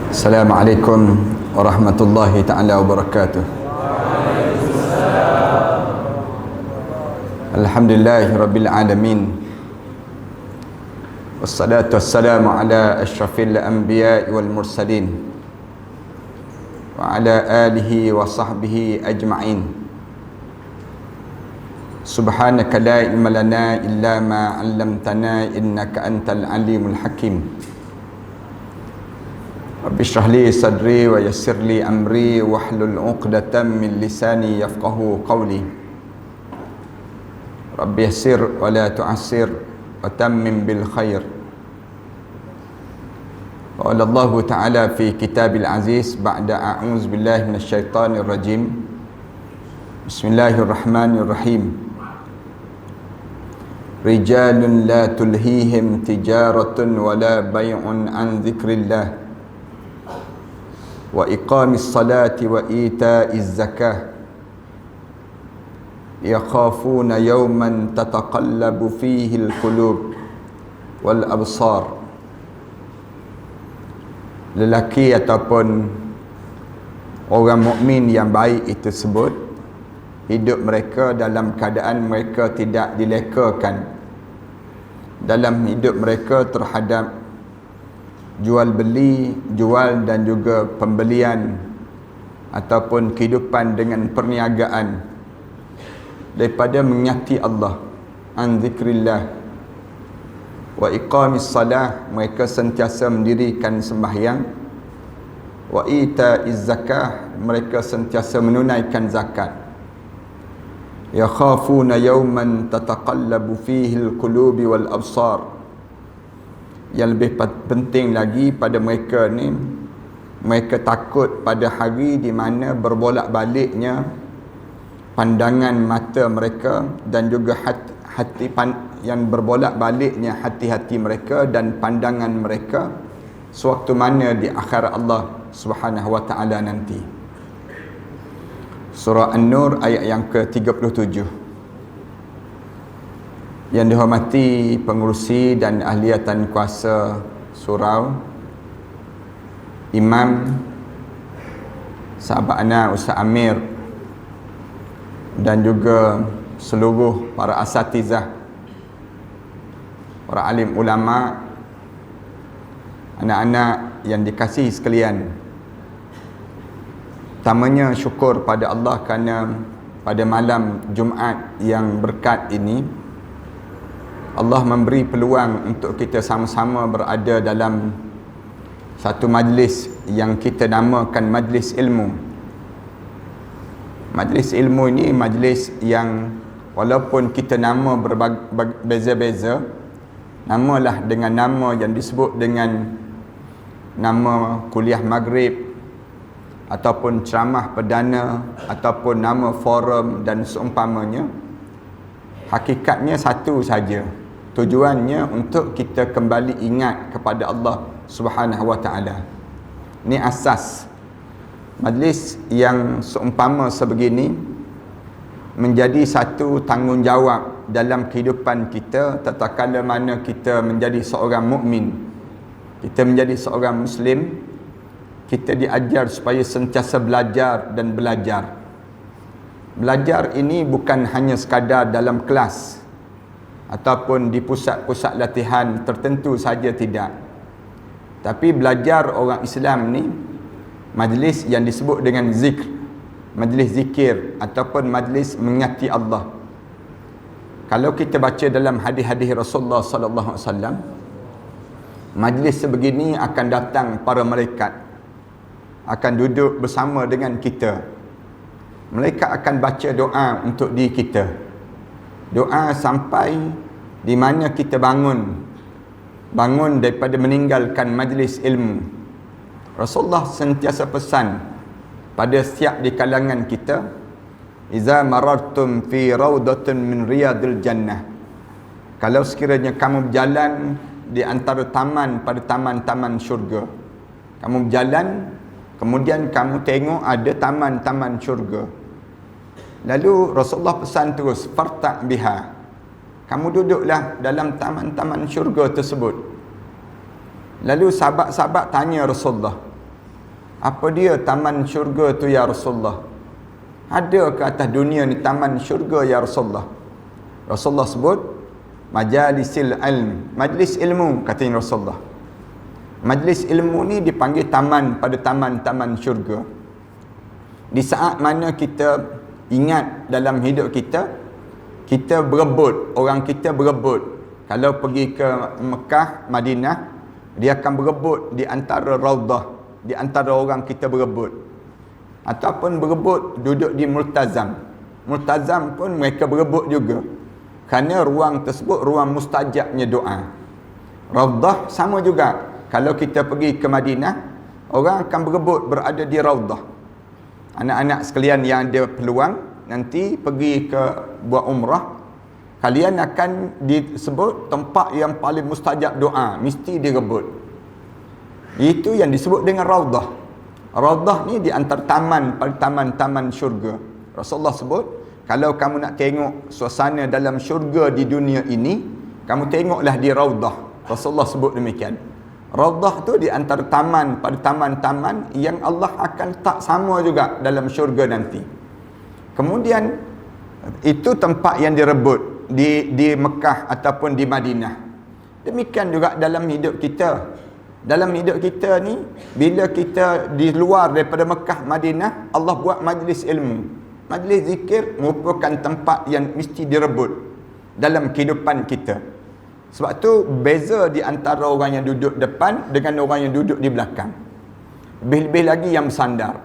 Assalamualaikum warahmatullahi ta'ala wabarakatuh. Alhamdulillahi rabbil alamin. Wassalatu wassalamu ala asyrafil anbiya'i wal mursalin wa ala alihi wa sahbihi ajma'in. Subhanaka la ilma lana illa ma 'allamtana innaka antal alimul hakim. Rabbi shrah li sadri wa yassir li amri wahlul 'uqdatam min lisani yafqahu qawli. Rabbi yassir wa la tu'assir wa tammim bil khair. Qala Allah Ta'ala fi kitabil aziz ba'da a'udzu billahi minasyaitonir rajim. Bismillahirrahmanirrahim. Rijalun la tulhihim tijaratun wa la bay'un an dzikrillah wa iqamis salati wa ita'iz zakah yakhafuna yawman tataqallabu fihi al-qulub wal absar. Lelaki ataupun orang mukmin yang baik itu sebut hidup mereka dalam keadaan mereka tidak dilekakan dalam hidup mereka terhadap jual beli, jual dan juga pembelian ataupun kehidupan dengan perniagaan daripada menyakiti Allah, an zikrillah wa iqamis salah, mereka sentiasa mendirikan sembahyang, wa ita'iz zakah, mereka sentiasa menunaikan zakat. Yakhafuna yawman tataqallabu fihi al-qulubi wal absar. Yang lebih penting lagi pada mereka ni, mereka takut pada hari di mana berbolak-baliknya pandangan mata mereka dan juga yang berbolak-baliknya hati-hati mereka dan pandangan mereka sewaktu mana di akhirat Allah Subhanahu wa taala nanti. Surah An-Nur ayat yang ke-37. Yang dihormati pengerusi dan ahliatan kuasa surau, Imam, sahabat anak Ustaz Amir dan juga seluruh para asatizah, para alim ulama, anak-anak yang dikasihi sekalian. Pertamanya syukur pada Allah kerana pada malam Jumaat yang berkat ini Allah memberi peluang untuk kita sama-sama berada dalam satu majlis yang kita namakan majlis ilmu. Majlis ilmu ini majlis yang walaupun kita nama berbeza-beza, namalah dengan nama yang disebut dengan nama kuliah maghrib ataupun ceramah perdana ataupun nama forum dan seumpamanya, hakikatnya satu saja. Tujuannya untuk kita kembali ingat kepada Allah Subhanahu wa taala. Ini asas. Majlis yang seumpama sebegini menjadi satu tanggungjawab dalam kehidupan kita tatkala mana kita menjadi seorang mukmin. Kita menjadi seorang muslim, kita diajar supaya sentiasa belajar dan belajar. Belajar ini bukan hanya sekadar dalam kelas ataupun di pusat-pusat latihan tertentu saja, tidak. Tapi belajar orang Islam ni, majlis yang disebut dengan zikr, majlis zikir ataupun majlis mengingati Allah. Kalau kita baca dalam hadis-hadis Rasulullah sallallahu alaihi wasallam, majlis sebegini akan datang para malaikat, akan duduk bersama dengan kita. Mereka akan baca doa untuk diri kita. Doa sampai di mana kita bangun daripada meninggalkan majlis ilmu. Rasulullah sentiasa pesan pada setiap di kalangan kita, iza marartum fi raudatin min riyadil jannah. Kalau sekiranya kamu berjalan di antara taman pada taman-taman syurga, kamu berjalan kemudian kamu tengok ada taman-taman syurga, lalu Rasulullah pesan terus, farta' biha, kamu duduklah dalam taman-taman syurga tersebut. Lalu sahabat-sahabat tanya Rasulullah, Apa dia taman syurga tu ya Rasulullah? Ada ke atas dunia ni taman syurga ya Rasulullah? Rasulullah sebut majalisil ilm, majlis ilmu, kata Rasulullah. Majlis ilmu ni dipanggil taman pada taman-taman syurga. Di saat mana kita ingat dalam hidup kita, kita berebut, orang kita berebut. Kalau pergi ke Mekah, Madinah, dia akan berebut di antara raudah, di antara orang kita berebut. Ataupun berebut duduk di multazam. Multazam pun mereka berebut juga. Kerana ruang tersebut ruang mustajabnya doa. Raudah sama juga. Kalau kita pergi ke Madinah, orang akan berebut berada di raudah. Anak-anak sekalian yang ada peluang nanti pergi ke buat umrah, kalian akan disebut tempat yang paling mustajab doa, mesti direbut. Itu yang disebut dengan raudah. Raudah ni di antara taman pada taman-taman syurga. Rasulullah sebut, kalau kamu nak tengok suasana dalam syurga di dunia ini, kamu tengoklah di raudah. Rasulullah sebut demikian. Raudah tu di antara taman pada taman-taman yang Allah akan tak sama juga dalam syurga nanti. Kemudian itu tempat yang direbut di Mekah ataupun di Madinah. Demikian juga dalam hidup kita. Dalam hidup kita ni, bila kita di luar daripada Mekah, Madinah, Allah buat majlis ilmu. Majlis zikir merupakan tempat yang mesti direbut dalam kehidupan kita. Sebab tu beza di antara orang yang duduk depan dengan orang yang duduk di belakang. Lebih-lebih lagi yang bersandar.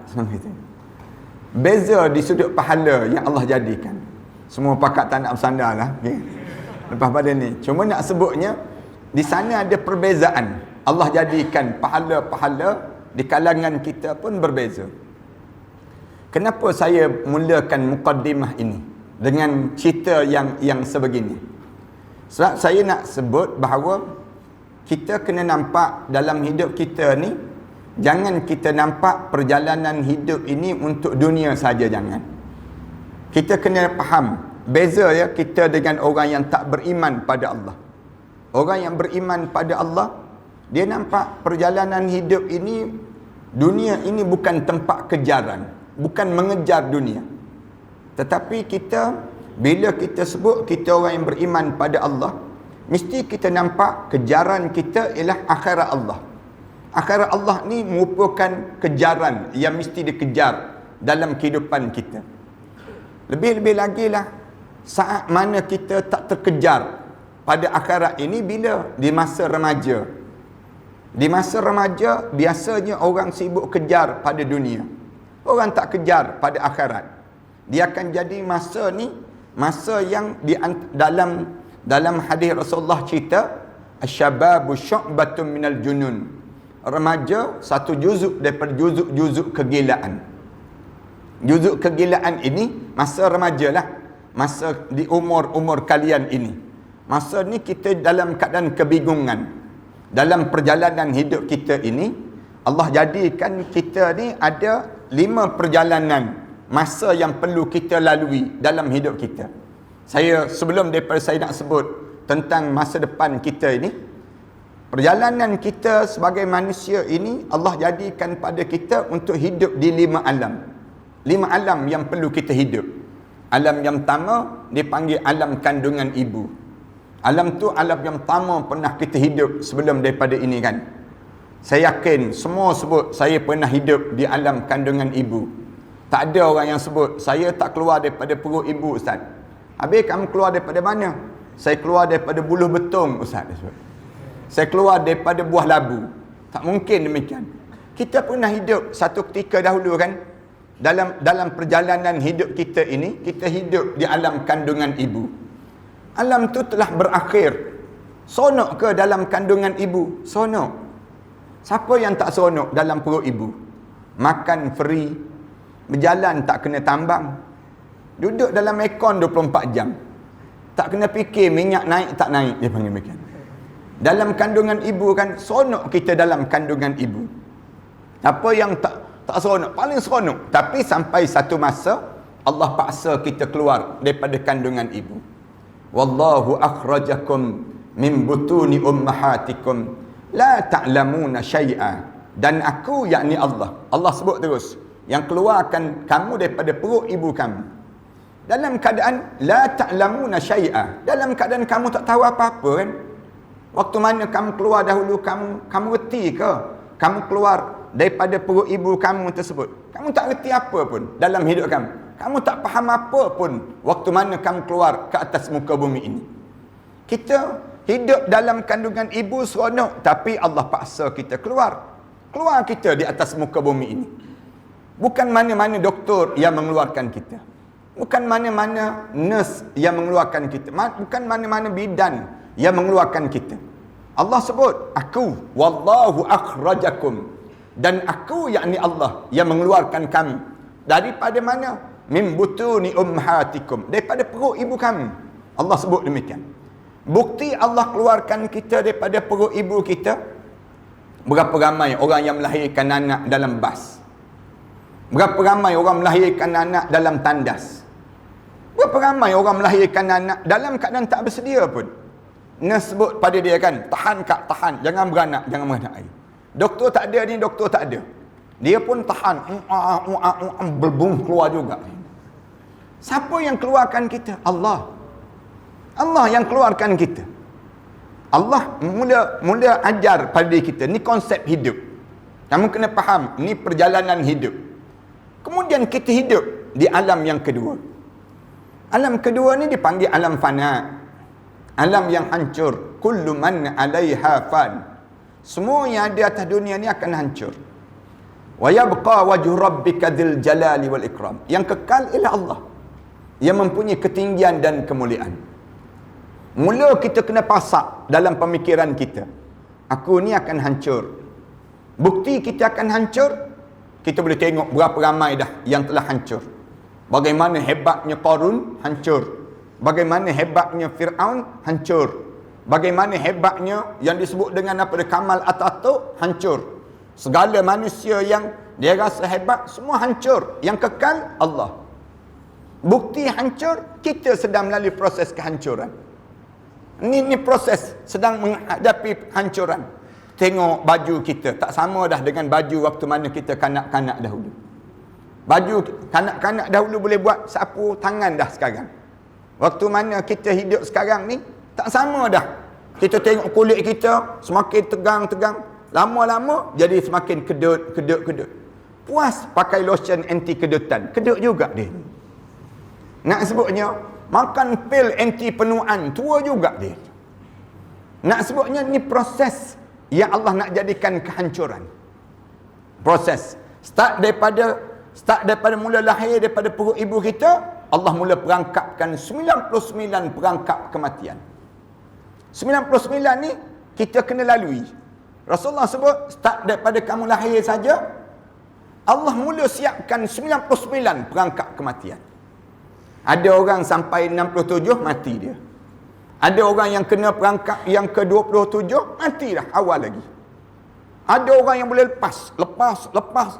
Beza di sudut pahala yang Allah jadikan. Semua pakat tak nak bersandar lah. Okay. Lepas pada ni. Cuma nak sebutnya, di sana ada perbezaan. Allah jadikan pahala-pahala di kalangan kita pun berbeza. Kenapa saya mulakan mukaddimah ini dengan cerita yang sebegini? Sebab saya nak sebut bahawa kita kena nampak dalam hidup kita ni, jangan kita nampak perjalanan hidup ini untuk dunia saja, jangan. Kita kena faham beza ya kita dengan orang yang tak beriman pada Allah. Orang yang beriman pada Allah, dia nampak perjalanan hidup ini, dunia ini bukan tempat kejaran, bukan mengejar dunia. Tetapi kita, bila kita sebut kita orang yang beriman pada Allah, mesti kita nampak kejaran kita ialah akhirat Allah. Akhirat Allah ni merupakan kejaran yang mesti dikejar dalam kehidupan kita. Lebih-lebih lagi lah, saat mana kita tak terkejar pada akhirat ini bila di masa remaja. Di masa remaja, biasanya orang sibuk kejar pada dunia. Orang tak kejar pada akhirat. Dia akan jadi masa ni, masa yang dalam hadis Rasulullah cerita, asyababu syu'batun minal junun. Remaja satu juzuk daripada juzuk-juzuk kegilaan. Juzuk kegilaan ini, masa remaja lah. Masa di umur kalian ini. Masa ni kita dalam keadaan kebingungan. Dalam perjalanan hidup kita ini, Allah jadikan kita ni ada 5 perjalanan masa yang perlu kita lalui dalam hidup kita. Sebelum daripada saya nak sebut tentang masa depan kita ini, perjalanan kita sebagai manusia ini, Allah jadikan pada kita untuk hidup di 5 alam. 5 alam yang perlu kita hidup. Alam yang pertama dipanggil alam kandungan ibu. Alam tu alam yang pertama pernah kita hidup sebelum daripada ini kan. Saya yakin semua sebut saya pernah hidup di alam kandungan ibu. Tak ada orang yang sebut saya tak keluar daripada perut ibu, Ustaz. Habis kamu keluar daripada mana? Saya keluar daripada buluh betung, Ustaz. Saya keluar daripada buah labu. Tak mungkin demikian. Kita pernah hidup satu ketika dahulu kan. Dalam perjalanan hidup kita ini, kita hidup di alam kandungan ibu. Alam tu telah berakhir. Sonok ke dalam kandungan ibu? Sonok. Siapa yang tak sonok dalam perut ibu? Makan free, berjalan tak kena tambang, duduk dalam aircon 24 jam, tak kena fikir minyak naik tak naik, dia panggil macam. Dalam kandungan ibu kan, sonok kita dalam kandungan ibu. Apa yang tak sonok? Paling sonok. Tapi sampai satu masa Allah paksa kita keluar daripada kandungan ibu. Wallahu akhrajakum min butuni ummahatikum la ta'lamuna syai'a. Dan aku, yakni Allah. Allah sebut terus, yang keluarkan kamu daripada perut ibu kamu. Dalam keadaan la ta'lamuna syai'a. Dalam keadaan kamu tak tahu apa-apa kan. Waktu mana kamu keluar dahulu, kamu reti ke? Kamu keluar daripada perut ibu kamu tersebut. Kamu tak reti apa pun dalam hidup kamu. Kamu tak faham apa pun waktu mana kamu keluar ke atas muka bumi ini. Kita hidup dalam kandungan ibu seronok, tapi Allah paksa kita keluar. Keluar kita di atas muka bumi ini. Bukan mana-mana doktor yang mengeluarkan kita. Bukan mana-mana nurse yang mengeluarkan kita. Bukan mana-mana bidan yang mengeluarkan kita. Allah sebut, aku, wallahu akhrajakum. Dan aku, yakni Allah, yang mengeluarkan kamu. Daripada mana? Min butuni ummahatikum. Daripada perut ibu kamu. Allah sebut demikian. Bukti Allah keluarkan kita daripada perut ibu kita. Berapa ramai orang yang melahirkan anak dalam bas? Berapa ramai orang melahirkan anak dalam tandas? Berapa ramai orang melahirkan anak dalam keadaan tak bersedia pun? Nurse sebut pada dia kan, tahan kak, tahan. Jangan beranak, jangan beranak air. Doktor tak ada ni, doktor tak ada. Dia pun tahan. Berbung keluar juga. Siapa yang keluarkan kita? Allah. Allah yang keluarkan kita. Allah mula ajar pada diri kita. Ni konsep hidup. Kamu kena faham, ni perjalanan hidup. Kemudian kita hidup di alam yang kedua. Alam kedua ni dipanggil alam fana. Alam yang hancur. Kullu man 'alaiha fan. Semua yang ada atas dunia ni akan hancur. Wa yabqa wajhu rabbika dzil jalali wal ikram. Yang kekal ialah Allah, yang mempunyai ketinggian dan kemuliaan. Mula kita kena pasak dalam pemikiran kita, aku ni akan hancur. Bukti kita akan hancur, kita boleh tengok berapa ramai dah yang telah hancur. Bagaimana hebatnya Qarun, hancur. Bagaimana hebatnya Fir'aun, hancur. Bagaimana hebatnya yang disebut dengan apa, Kamal Ataturk, hancur. Segala manusia yang dia rasa hebat, semua hancur. Yang kekal, Allah. Bukti hancur, kita sedang melalui proses kehancuran. Ini proses sedang menghadapi hancuran. Tengok baju kita, tak sama dah dengan baju waktu mana kita kanak-kanak dahulu. Baju kanak-kanak dahulu boleh buat sapu tangan dah sekarang. Waktu mana kita hidup sekarang ni, tak sama dah. Kita tengok kulit kita semakin tegang-tegang. Lama-lama jadi semakin kedut. Puas pakai lotion anti kedutan. Kedut juga dia. Nak sebutnya, makan pil anti penuaan. Tua juga dia. Nak sebutnya ni proses yang Allah nak jadikan kehancuran. Proses. Start daripada mula lahir daripada perut ibu kita, Allah mula perangkapkan 99 perangkap kematian. 99 ni kita kena lalui. Rasulullah sebut, start daripada kamu lahir saja, Allah mula siapkan 99 perangkap kematian. Ada orang sampai 67 mati dia. Ada orang yang kena perangkap yang ke-27 mati dah awal lagi. Ada orang yang boleh lepas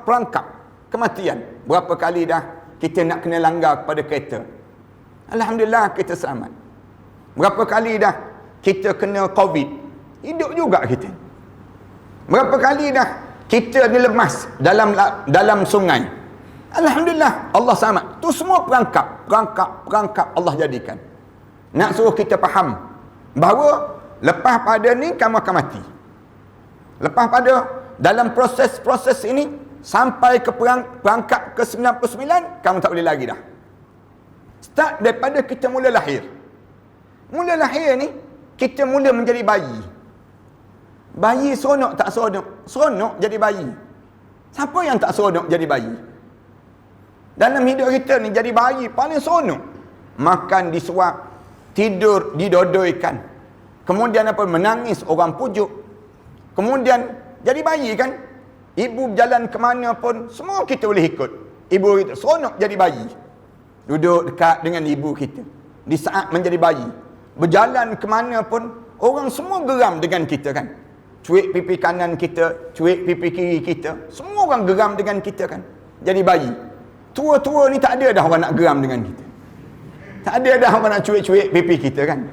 perangkap kematian. Berapa kali dah kita nak kena langgar kepada kereta. Alhamdulillah kita selamat. Berapa kali dah kita kena COVID. Hidup juga kita. Berapa kali dah kita ni lemas dalam sungai. Alhamdulillah Allah selamat. Tu semua perangkap Allah jadikan. Nak suruh kita faham bahawa lepas pada ni kamu akan mati. Lepas pada dalam proses ini sampai ke perangkap ke 99, kamu tak boleh lagi dah. Start daripada kita mula lahir. Mula lahir ni kita mula menjadi bayi. Bayi seronok tak seronok? Seronok jadi bayi. Siapa yang tak seronok jadi bayi? Dalam hidup kita ni jadi bayi paling seronok. Makan disuap, tidur didodoikan. Kemudian apa? Menangis orang pujuk. Kemudian jadi bayi kan? Ibu berjalan ke mana pun semua kita boleh ikut. Ibu kita seronok jadi bayi. Duduk dekat dengan ibu kita di saat menjadi bayi. Berjalan ke mana pun orang semua geram dengan kita kan? Cuik pipi kanan kita, cuik pipi kiri kita, semua orang geram dengan kita kan? Jadi bayi. Tua-tua ni tak ada dah orang nak geram dengan kita. Tak ada dah orang nak cuik-cuik pipi kita kan?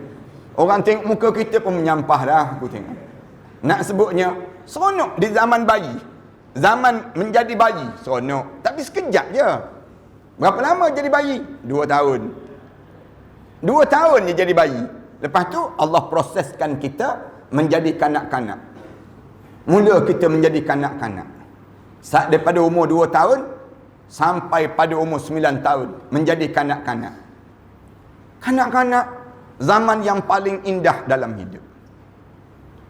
Orang tengok muka kita pun menyampah dah aku tengok. Nak sebutnya Seronok di zaman bayi. Zaman menjadi bayi, seronok. Tapi sekejap je. Berapa lama jadi bayi? 2 tahun. 2 tahun dia jadi bayi. Lepas tu Allah proseskan kita menjadi kanak-kanak. Mula kita menjadi kanak-kanak. Saat daripada umur 2 tahun sampai pada umur 9 tahun menjadi kanak-kanak. Kanak-kanak zaman yang paling indah dalam hidup.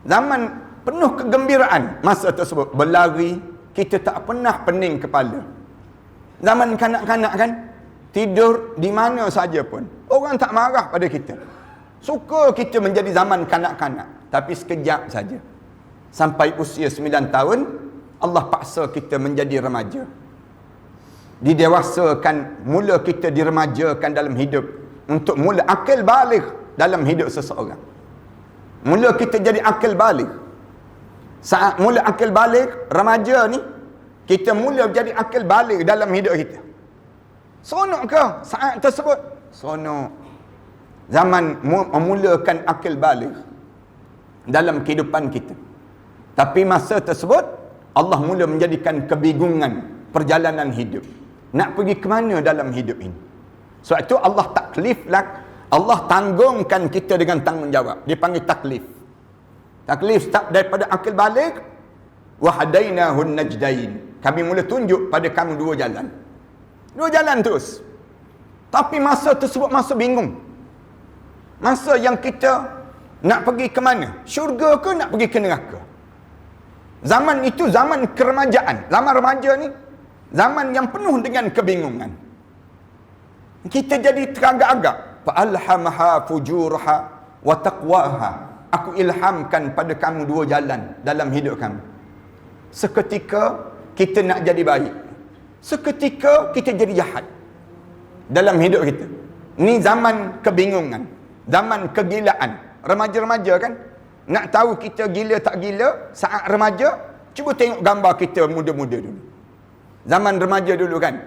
Zaman penuh kegembiraan masa tersebut. Berlari, kita tak pernah pening kepala. Zaman kanak-kanak kan, tidur di mana saja pun. Orang tak marah pada kita. Suka kita menjadi zaman kanak-kanak. Tapi sekejap saja. Sampai usia 9 tahun, Allah paksa kita menjadi remaja. Didewasakan, mula kita diremajakan dalam hidup. Untuk mula akal baligh dalam hidup seseorang. Mula kita jadi akal baligh. Saat mula akal baligh, remaja ni, kita mula jadi akal baligh dalam hidup kita. Seronok ke saat tersebut? Seronok. Zaman memulakan akal baligh dalam kehidupan kita. Tapi masa tersebut, Allah mula menjadikan kebingungan perjalanan hidup. Nak pergi ke mana dalam hidup ini? Sebab itu Allah taklif lah. Allah tanggungkan kita dengan tanggungjawab. Dia panggil taklif. Taklif start daripada akal baligh. Wa hadainahun najdain. Kami mula tunjuk pada kamu 2 jalan. 2 jalan terus. Tapi masa tersebut masa bingung. Masa yang kita nak pergi ke mana? Syurga ke nak pergi ke neraka? Zaman itu zaman keremajaan. Zaman remaja ni zaman yang penuh dengan kebingungan. Kita jadi teragak-agak. Fa'alhamaha fujurha wa taqwaha. Aku ilhamkan pada kamu 2 jalan dalam hidup kamu. Seketika kita nak jadi baik. Seketika kita jadi jahat dalam hidup kita. Ni zaman kebingungan. Zaman kegilaan. Remaja-remaja kan, nak tahu kita gila tak gila saat remaja, cuba tengok gambar kita muda-muda dulu. Zaman remaja dulu kan,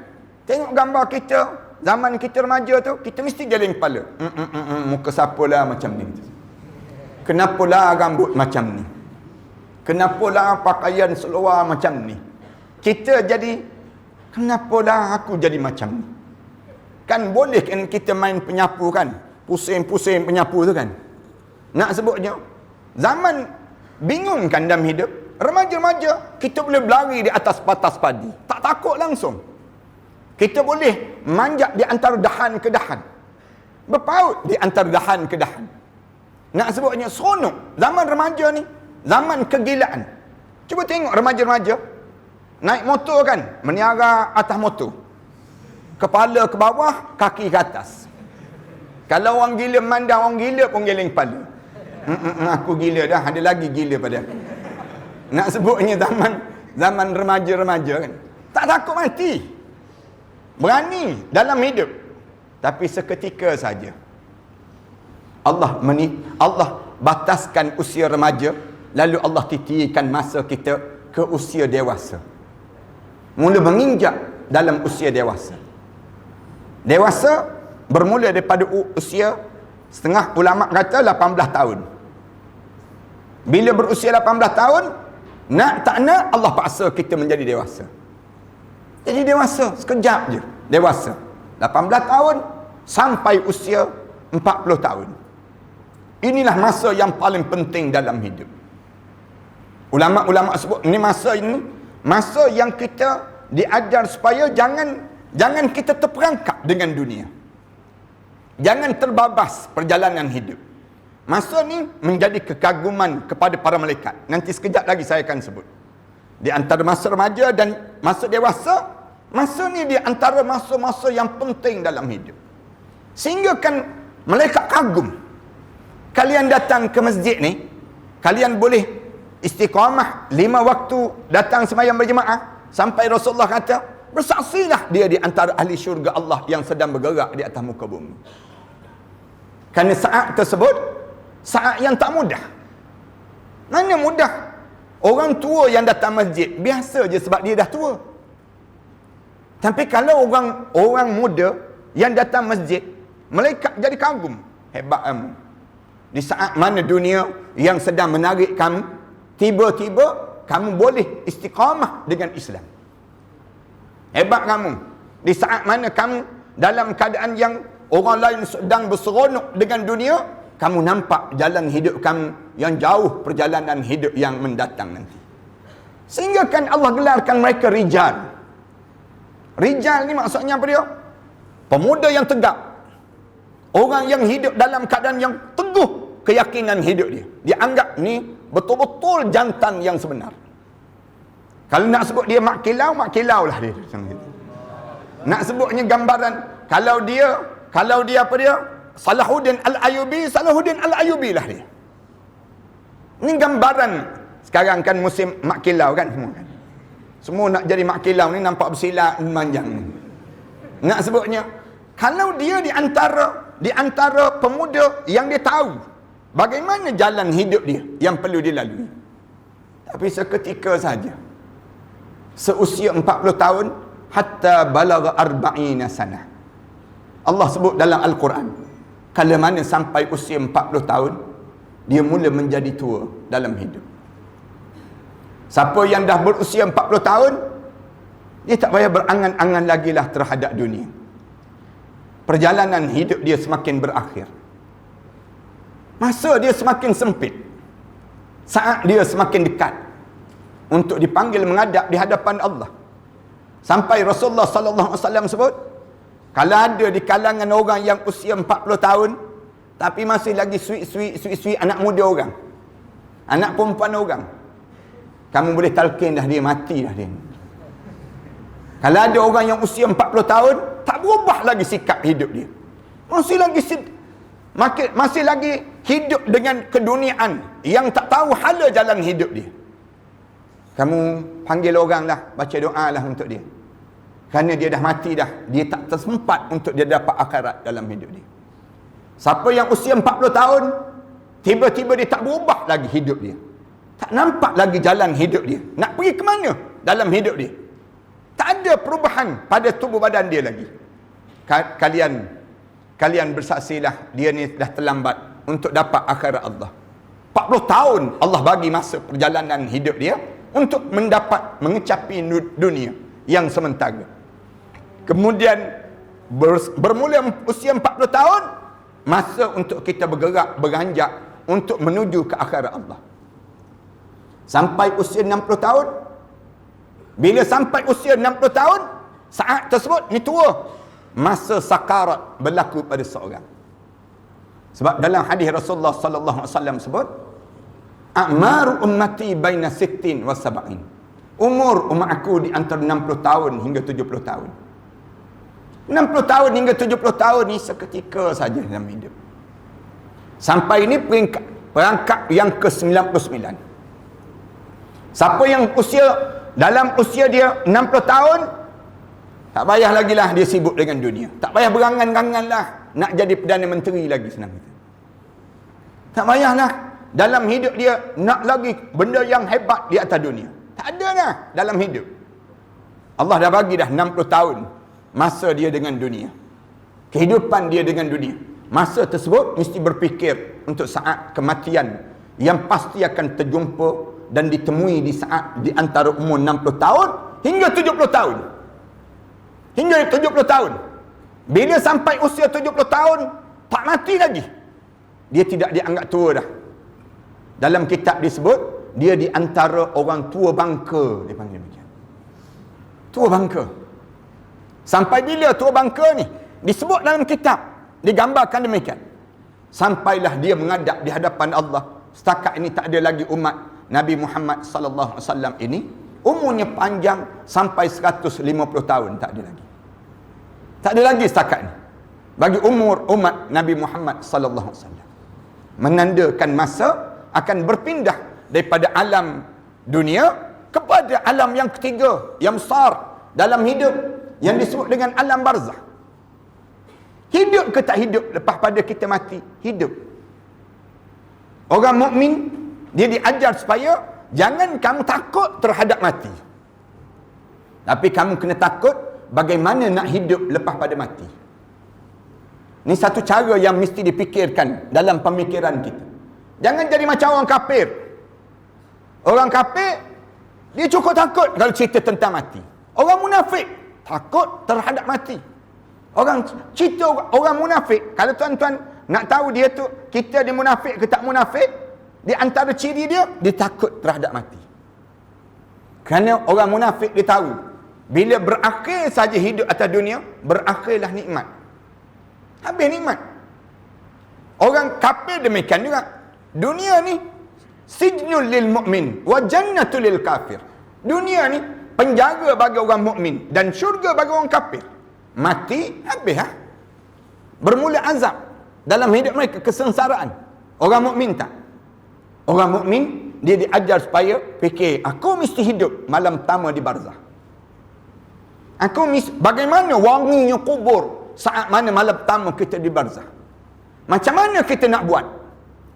tengok gambar kita zaman kita remaja tu, kita mesti jaling kepala. Muka siapalah macam ni. Kenapalah rambut macam ni? Kenapalah pakaian seluar macam ni? Kita jadi, kenapalah aku jadi macam ni? Kan boleh kan kita main penyapu kan, pusing-pusing penyapu tu kan. Nak sebutnya, zaman bingung kan dalam hidup. Remaja-remaja, kita boleh berlari di atas patas padi. Tak takut langsung. Kita boleh manjat di antara dahan ke dahan. Berpaut di antara dahan ke dahan. Nak sebutnya seronok. Zaman remaja ni, zaman kegilaan. Cuba tengok remaja-remaja. Naik motor kan, meniara atas motor. Kepala ke bawah, kaki ke atas. Kalau orang gila memandang orang gila pun geleng kepala. Aku gila dah, ada lagi gila pada aku. Nak sebutnya zaman remaja-remaja kan. Tak takut mati. Berani dalam hidup. Tapi seketika saja. Allah bataskan usia remaja, lalu Allah titihkan masa kita ke usia dewasa. Mula menginjak dalam usia dewasa. Dewasa bermula daripada usia, setengah ulama kata 18 tahun. Bila berusia 18 tahun, nak tak nak Allah paksa kita menjadi dewasa. Jadi dewasa sekejap je. Dewasa 18 tahun sampai usia 40 tahun. Inilah masa yang paling penting dalam hidup. Ulama-ulama sebut ini masa yang kita diajar supaya jangan kita terperangkap dengan dunia. Jangan terbabas perjalanan hidup. Masa ni menjadi kekaguman kepada para malaikat. Nanti sekejap lagi saya akan sebut. Di antara masa remaja dan masa dewasa, masa ni di antara masa-masa yang penting dalam hidup. Sehingga kan malaikat kagum. Kalian datang ke masjid ni, kalian boleh istiqamah 5 waktu datang sembahyang berjemaah. Sampai Rasulullah kata, bersaksilah dia di antara ahli syurga Allah yang sedang bergerak di atas muka bumi. Kerana saat tersebut saat yang tak mudah. Mana mudah? Orang tua yang datang masjid biasa je sebab dia dah tua. Tapi kalau orang muda yang datang masjid, malaikat jadi kagum. Hebat kamu. Di saat mana dunia yang sedang menarik kamu, tiba-tiba kamu boleh istiqamah dengan Islam. Hebat kamu. Di saat mana kamu dalam keadaan yang orang lain sedang berseronok dengan dunia, kamu nampak jalan hidup kamu yang jauh perjalanan hidup yang mendatang nanti. Sehingga kan Allah gelarkan mereka rijal. Rijal ni maksudnya apa dia? Pemuda yang tegak. Orang yang hidup dalam keadaan yang teguh keyakinan hidup dia. Dia anggap ni betul-betul jantan yang sebenar. Kalau nak sebut dia mak kilau lah dia. Nak sebutnya gambaran, kalau dia apa dia? Salahuddin Al-Ayyubi lah dia. Ini gambaran. Sekarang kan musim mak kilau kan semua kan. Semua nak jadi mak kilau ni nampak bersilat memanjang ni. Nak sebutnya, kalau dia di antara pemuda yang dia tahu bagaimana jalan hidup dia yang perlu dilalui. Tapi seketika saja, seusia 40 tahun, hatta balagha 40 sanah. Allah sebut dalam Al-Quran, kalau mana sampai usia 40 tahun, dia mula menjadi tua dalam hidup. Siapa yang dah berusia 40 tahun, dia tak payah berangan-angan lagi lah terhadap dunia. Perjalanan hidup dia semakin berakhir. Masa dia semakin sempit. Saat dia semakin dekat untuk dipanggil menghadap di hadapan Allah. Sampai Rasulullah sallallahu alaihi wasallam sebut, kalau ada di kalangan orang yang usia 40 tahun tapi masih lagi sweet anak muda orang, anak perempuan orang, kamu boleh talqin dah dia, mati dah dia. Kalau ada orang yang usia 40 tahun tak berubah lagi sikap hidup dia, masih lagi hidup dengan keduniaan yang tak tahu hala jalan hidup dia, kamu panggil orang lah, baca doa lah untuk dia. Kerana dia dah mati dah, dia tak tersempat untuk dia dapat akhirat dalam hidup dia. Siapa yang usia 40 tahun, tiba-tiba dia tak berubah lagi hidup dia. Tak nampak lagi jalan hidup dia. Nak pergi ke mana dalam hidup dia? Tak ada perubahan pada tubuh badan dia lagi. Kalian bersaksilah, dia ni dah terlambat untuk dapat akhirat Allah. 40 tahun Allah bagi masa perjalanan hidup dia untuk mengecapi dunia yang sementara. Kemudian bermula usia 40 tahun, masa untuk kita bergerak, beranjak untuk menuju ke akhirat Allah. Sampai usia 60 tahun, bila sampai usia 60 tahun, saat tersebut ni tua, masa sakarat berlaku pada seorang. Sebab dalam hadis Rasulullah sallallahu alaihi wasallam sebut, a'maru ummati baina 60 wa 70. Umur umat aku di antara 60 tahun hingga 70 tahun. 60 tahun hingga 70 tahun ni seketika saja dalam hidup. Sampai ini perangkap yang ke-99. Siapa yang dalam usia dia 60 tahun, tak payah lagi lah dia sibuk dengan dunia. Tak payah berangan-angan lah nak jadi Perdana Menteri lagi, senang kata. Tak payah lah dalam hidup dia nak lagi benda yang hebat di atas dunia. Tak ada lah dalam hidup. Allah dah bagi dah 60 tahun masa dia dengan dunia, kehidupan dia dengan dunia. Masa tersebut mesti berfikir untuk saat kematian yang pasti akan terjumpa dan ditemui di saat di antara umur 60 tahun hingga 70 tahun. Hingga 70 tahun. Bila sampai usia 70 tahun tak mati lagi, dia tidak dianggap tua dah. Dalam kitab disebut dia di antara orang tua bangka, dia panggil macam tua bangka. Sampai bila tua bangka ni? Disebut dalam kitab, digambarkan demikian. Sampailah dia menghadap di hadapan Allah. Setakat ini tak ada lagi umat Nabi Muhammad sallallahu alaihi wasallam ini umurnya panjang sampai 150 tahun, tak ada lagi. Tak ada lagi setakat ini bagi umur umat Nabi Muhammad sallallahu alaihi wasallam. Menandakan masa akan berpindah daripada alam dunia kepada alam yang ketiga yang besar dalam hidup, yang disebut dengan alam barzah. Hidup ke tak hidup lepas pada kita mati? Hidup. Orang mukmin dia diajar supaya jangan kamu takut terhadap mati, tapi kamu kena takut bagaimana nak hidup lepas pada mati. Ini satu cara yang mesti dipikirkan dalam pemikiran kita. Jangan jadi macam orang kafir. Orang kafir Dia cukup takut kalau cerita tentang mati. Orang munafik takut terhadap mati. Orang cerita orang munafik, kalau tuan-tuan nak tahu dia tu, kita dia munafik ke tak munafik, di antara ciri dia takut terhadap mati. Kerana orang munafik dia tahu, bila berakhir saja hidup atas dunia, berakhirlah nikmat. Habis nikmat. Orang kafir demikian juga. Dunia ni sijnul lil mu'min wa jannatul lil kafir. Dunia ni penjara bagi orang mukmin dan syurga bagi orang kafir. Mati, habis ha? Bermula azab dalam hidup mereka, kesengsaraan. Orang mukmin tak. Orang mukmin dia diajar supaya fikir, aku mesti hidup malam pertama di barzah. Aku mesti, bagaimana wanginya kubur saat mana malam pertama kita di barzah. Macam mana kita nak buat?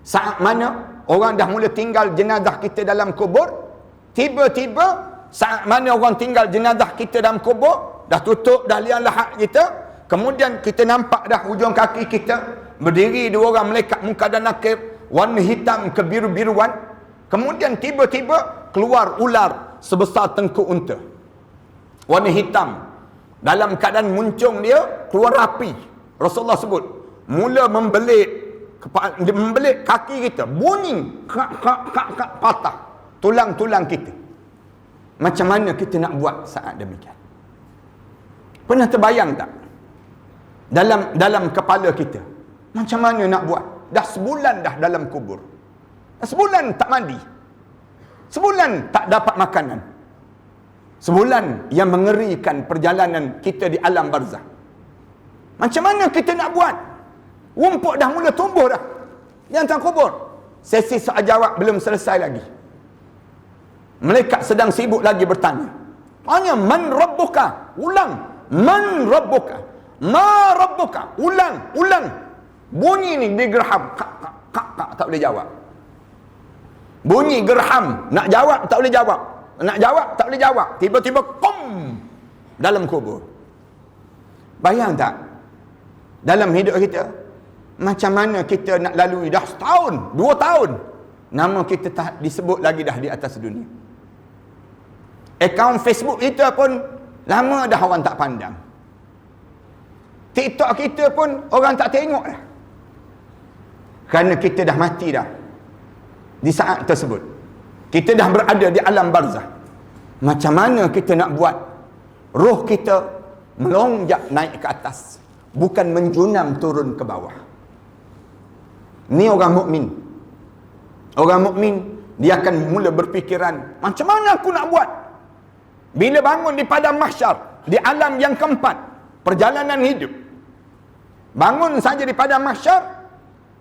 Saat mana orang dah mula tinggal jenazah kita dalam kubur, tiba-tiba saat mana orang tinggal jenazah kita dalam kubur, dah tutup dah liang lahat kita, kemudian kita nampak dah hujung kaki kita, berdiri dua orang malaikat muka dan nakir, warna hitam kebiru-biruan, kemudian tiba-tiba keluar ular sebesar tengkuk unta, warna hitam, dalam keadaan muncung dia keluar api. Rasulullah sebut mula membelit kaki kita, bunyi kak patah tulang-tulang kita. Macam mana kita nak buat saat demikian? Pernah terbayang tak dalam kepala kita, macam mana nak buat? Dah sebulan dah dalam kubur, dah sebulan tak mandi, sebulan tak dapat makanan, sebulan yang mengerikan perjalanan kita di alam barzah. Macam mana kita nak buat? Rumput dah mula tumbuh dah di antara kubur. Sesi soal jawab belum selesai lagi. Malaikat sedang sibuk lagi bertanya. Tanya, man rabbuka? Ulang. Man rabbuka? Ma rabbuka? Ulang. Bunyi ni digerham. Kak, tak boleh jawab. Bunyi gerham. Nak jawab tak boleh jawab. Nak jawab tak boleh jawab. Tiba-tiba kom dalam kubur. Bayang tak? Dalam hidup kita, macam mana kita nak lalui dah setahun, 2 tahun, nama kita tak disebut lagi dah di atas dunia. Akaun Facebook kita pun lama dah orang tak pandang. TikTok kita pun orang tak tengok dah. Kerana kita dah mati dah di saat tersebut. Kita dah berada di alam barzah. Macam mana kita nak buat roh kita melonjak naik ke atas, bukan menjunam turun ke bawah. Ni orang mukmin. Orang mukmin dia akan mula berfikiran, macam mana aku nak buat? Bila bangun di padang mahsyar, di alam yang keempat, perjalanan hidup. Bangun saja di padang mahsyar,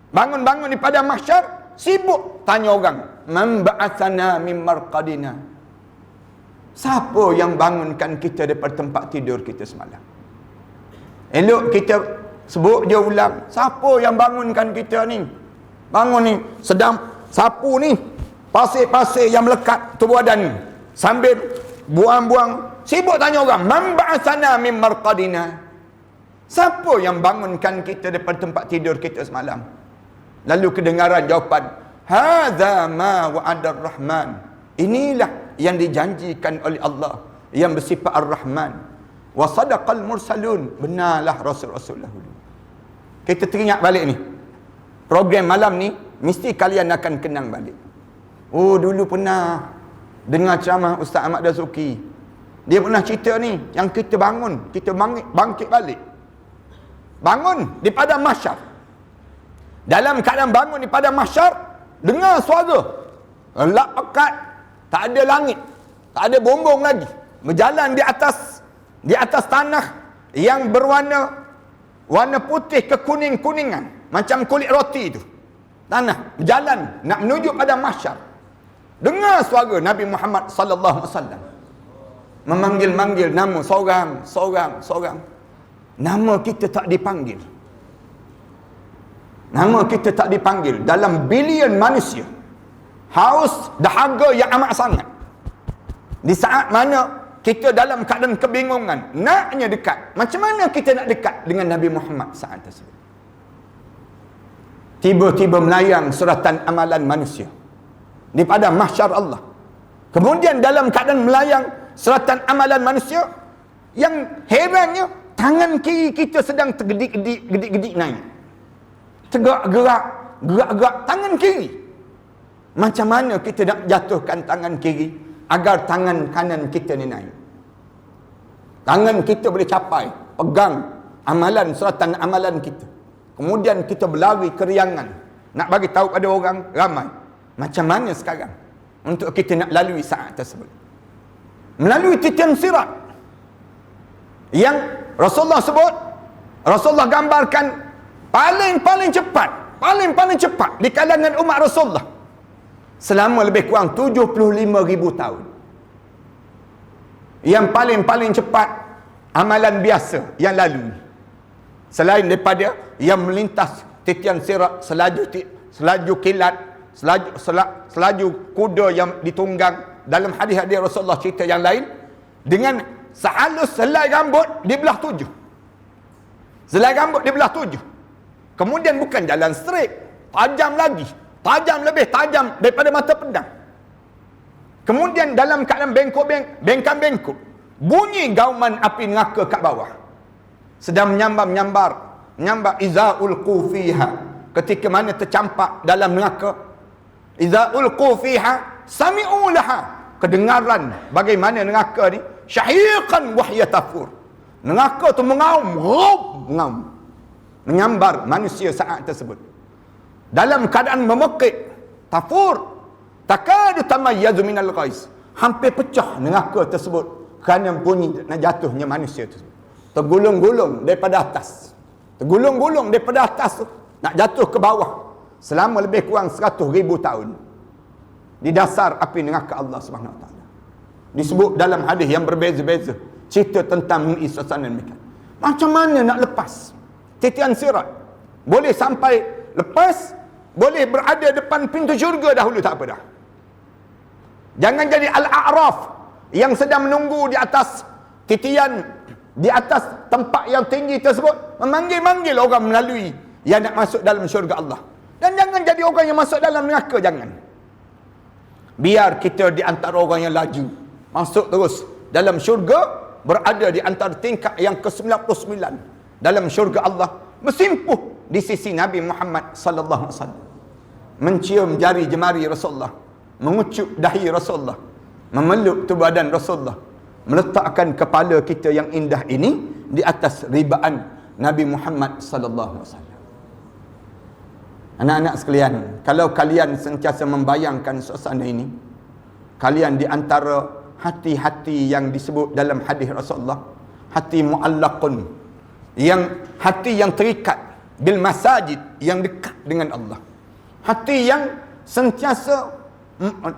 bangun di padang mahsyar, sibuk tanya orang, man ba'atsana min marqadina? Siapa yang bangunkan kita daripada tempat tidur kita semalam? Elok kita sebut dia ulang, siapa yang bangunkan kita ni? Bangun ni, sedang sapu ni pasir-pasir yang melekat tubuh badan ni, sambil buang-buang, sibuk tanya orang, man ba'atsana min marqadina? Siapa yang bangunkan kita daripada tempat tidur kita semalam? Lalu kedengaran jawapan, hadza ma wa'ada ar-rahman. Inilah yang dijanjikan oleh Allah yang bersifat ar-Rahman. Wa sadaqal mursalun. Benarlah rasul-rasul dahulu. Kita teringat balik ni, program malam ni mesti kalian akan kenang balik. Oh, dulu pernah dengar ceramah Ustaz Ahmad Dasuki. Dia pernah cerita ni, yang kita bangun, kita bangkit balik. Bangun di padang mahsyar. Dalam keadaan bangun di padang mahsyar, dengar suara gelap pekat, tak ada langit, tak ada bumbung lagi, berjalan di atas tanah yang warna putih ke kuning-kuningan, macam kulit roti tu. Tanah berjalan nak menuju pada mahsyar. Dengar suara Nabi Muhammad sallallahu alaihi wasallam memanggil-manggil nama seorang. Nama kita tak dipanggil. Nama kita tak dipanggil dalam bilion manusia. Haus dahaga yang amat sangat. Di saat mana kita dalam keadaan kebingungan, naknya dekat. Macam mana kita nak dekat dengan Nabi Muhammad saat tersebut? Tiba-tiba melayang suratan amalan manusia di padang mahsyar Allah. Kemudian dalam keadaan melayang suratan amalan manusia, yang herannya tangan kiri kita sedang tergedik-gedik naik. Gerak-gerak tangan kiri. Macam mana kita nak jatuhkan tangan kiri agar tangan kanan kita ni naik? Tangan kita boleh capai, pegang amalan, suratan amalan kita. Kemudian kita berlari keriangan, nak bagi tahu pada orang ramai. Macam mana sekarang untuk kita nak lalui saat tersebut? Melalui titian sirat yang Rasulullah sebut, Rasulullah gambarkan paling cepat di kalangan umat Rasulullah selama lebih kurang 75,000 tahun. Yang paling cepat amalan biasa yang lalu, selain daripada yang melintas titian sirat, selaju kilat, selaju kuda yang ditunggang. Dalam hadis-hadis Rasulullah cerita yang lain, dengan sehalus selai rambut di belah 7. Selai rambut di belah 7. Kemudian bukan jalan straight, tajam lagi, lebih tajam daripada mata pedang. Kemudian dalam keadaan bengkok, bunyi gauman api neraka kat bawah. Sedang menyambar iza ulqu fiha, ketika mana tercampak dalam neraka. Iza ulqu fiha sami'u laha, kedengaran bagaimana neraka ni syahiqan wahya tafur. Neraka tu mengaum, menyambar manusia saat tersebut dalam keadaan memekik, tafur, takadu tamayyazu minal ghais, hampir pecah neraka tersebut kerana bunyi nak jatuhnya manusia tersebut. Tergulung-gulung daripada atas tu, nak jatuh ke bawah selama lebih kurang 100,000 tahun di dasar api neraka Allah Subhanahu Wa Taala. Disebut dalam hadis yang berbeza-beza cerita tentang suasana demikian. Macam mana nak lepas titian sirat? Boleh sampai lepas, boleh berada depan pintu syurga dahulu, tak apa dah. Jangan jadi Al-A'raf yang sedang menunggu di atas titian, di atas tempat yang tinggi tersebut, memanggil-manggil orang melalui yang nak masuk dalam syurga Allah. Dan jangan jadi orang yang masuk dalam neraka, jangan. Biar kita di antara orang yang laju, masuk terus dalam syurga, berada di antara tingkat yang ke-99 dalam syurga Allah, bersimpuh di sisi Nabi Muhammad sallallahu alaihi wasallam, mencium jari jemari Rasulullah, mengucup dahi Rasulullah, memeluk tubuh badan Rasulullah, meletakkan kepala kita yang indah ini di atas ribaan Nabi Muhammad sallallahu alaihi wasallam. Anak-anak sekalian, kalau kalian sentiasa membayangkan suasana ini, kalian di antara hati-hati yang disebut dalam hadis Rasulullah, hati mu'allaqun, yang hati yang terikat bil masajid, yang dekat dengan Allah, hati yang sentiasa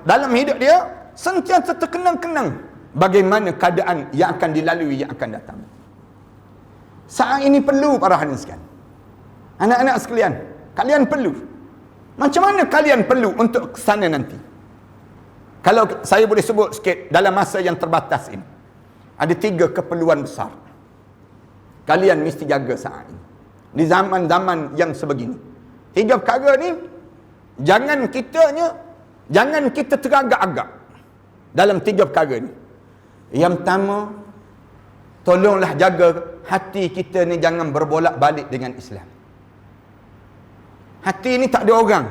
dalam hidup dia sentiasa terkenang-kenang bagaimana keadaan yang akan dilalui, yang akan datang. Saat ini perlu para hadirin sekalian, anak-anak sekalian, kalian perlu. Macam mana kalian perlu untuk ke sana nanti? Kalau saya boleh sebut sikit dalam masa yang terbatas ini, ada 3 keperluan besar kalian mesti jaga saat ini, di zaman-zaman yang sebegini. 3 perkara ni jangan kita teragak-agak dalam 3 perkara ni. Yang pertama, tolonglah jaga hati kita ni jangan berbolak-balik dengan Islam. Hati ni tak ada orang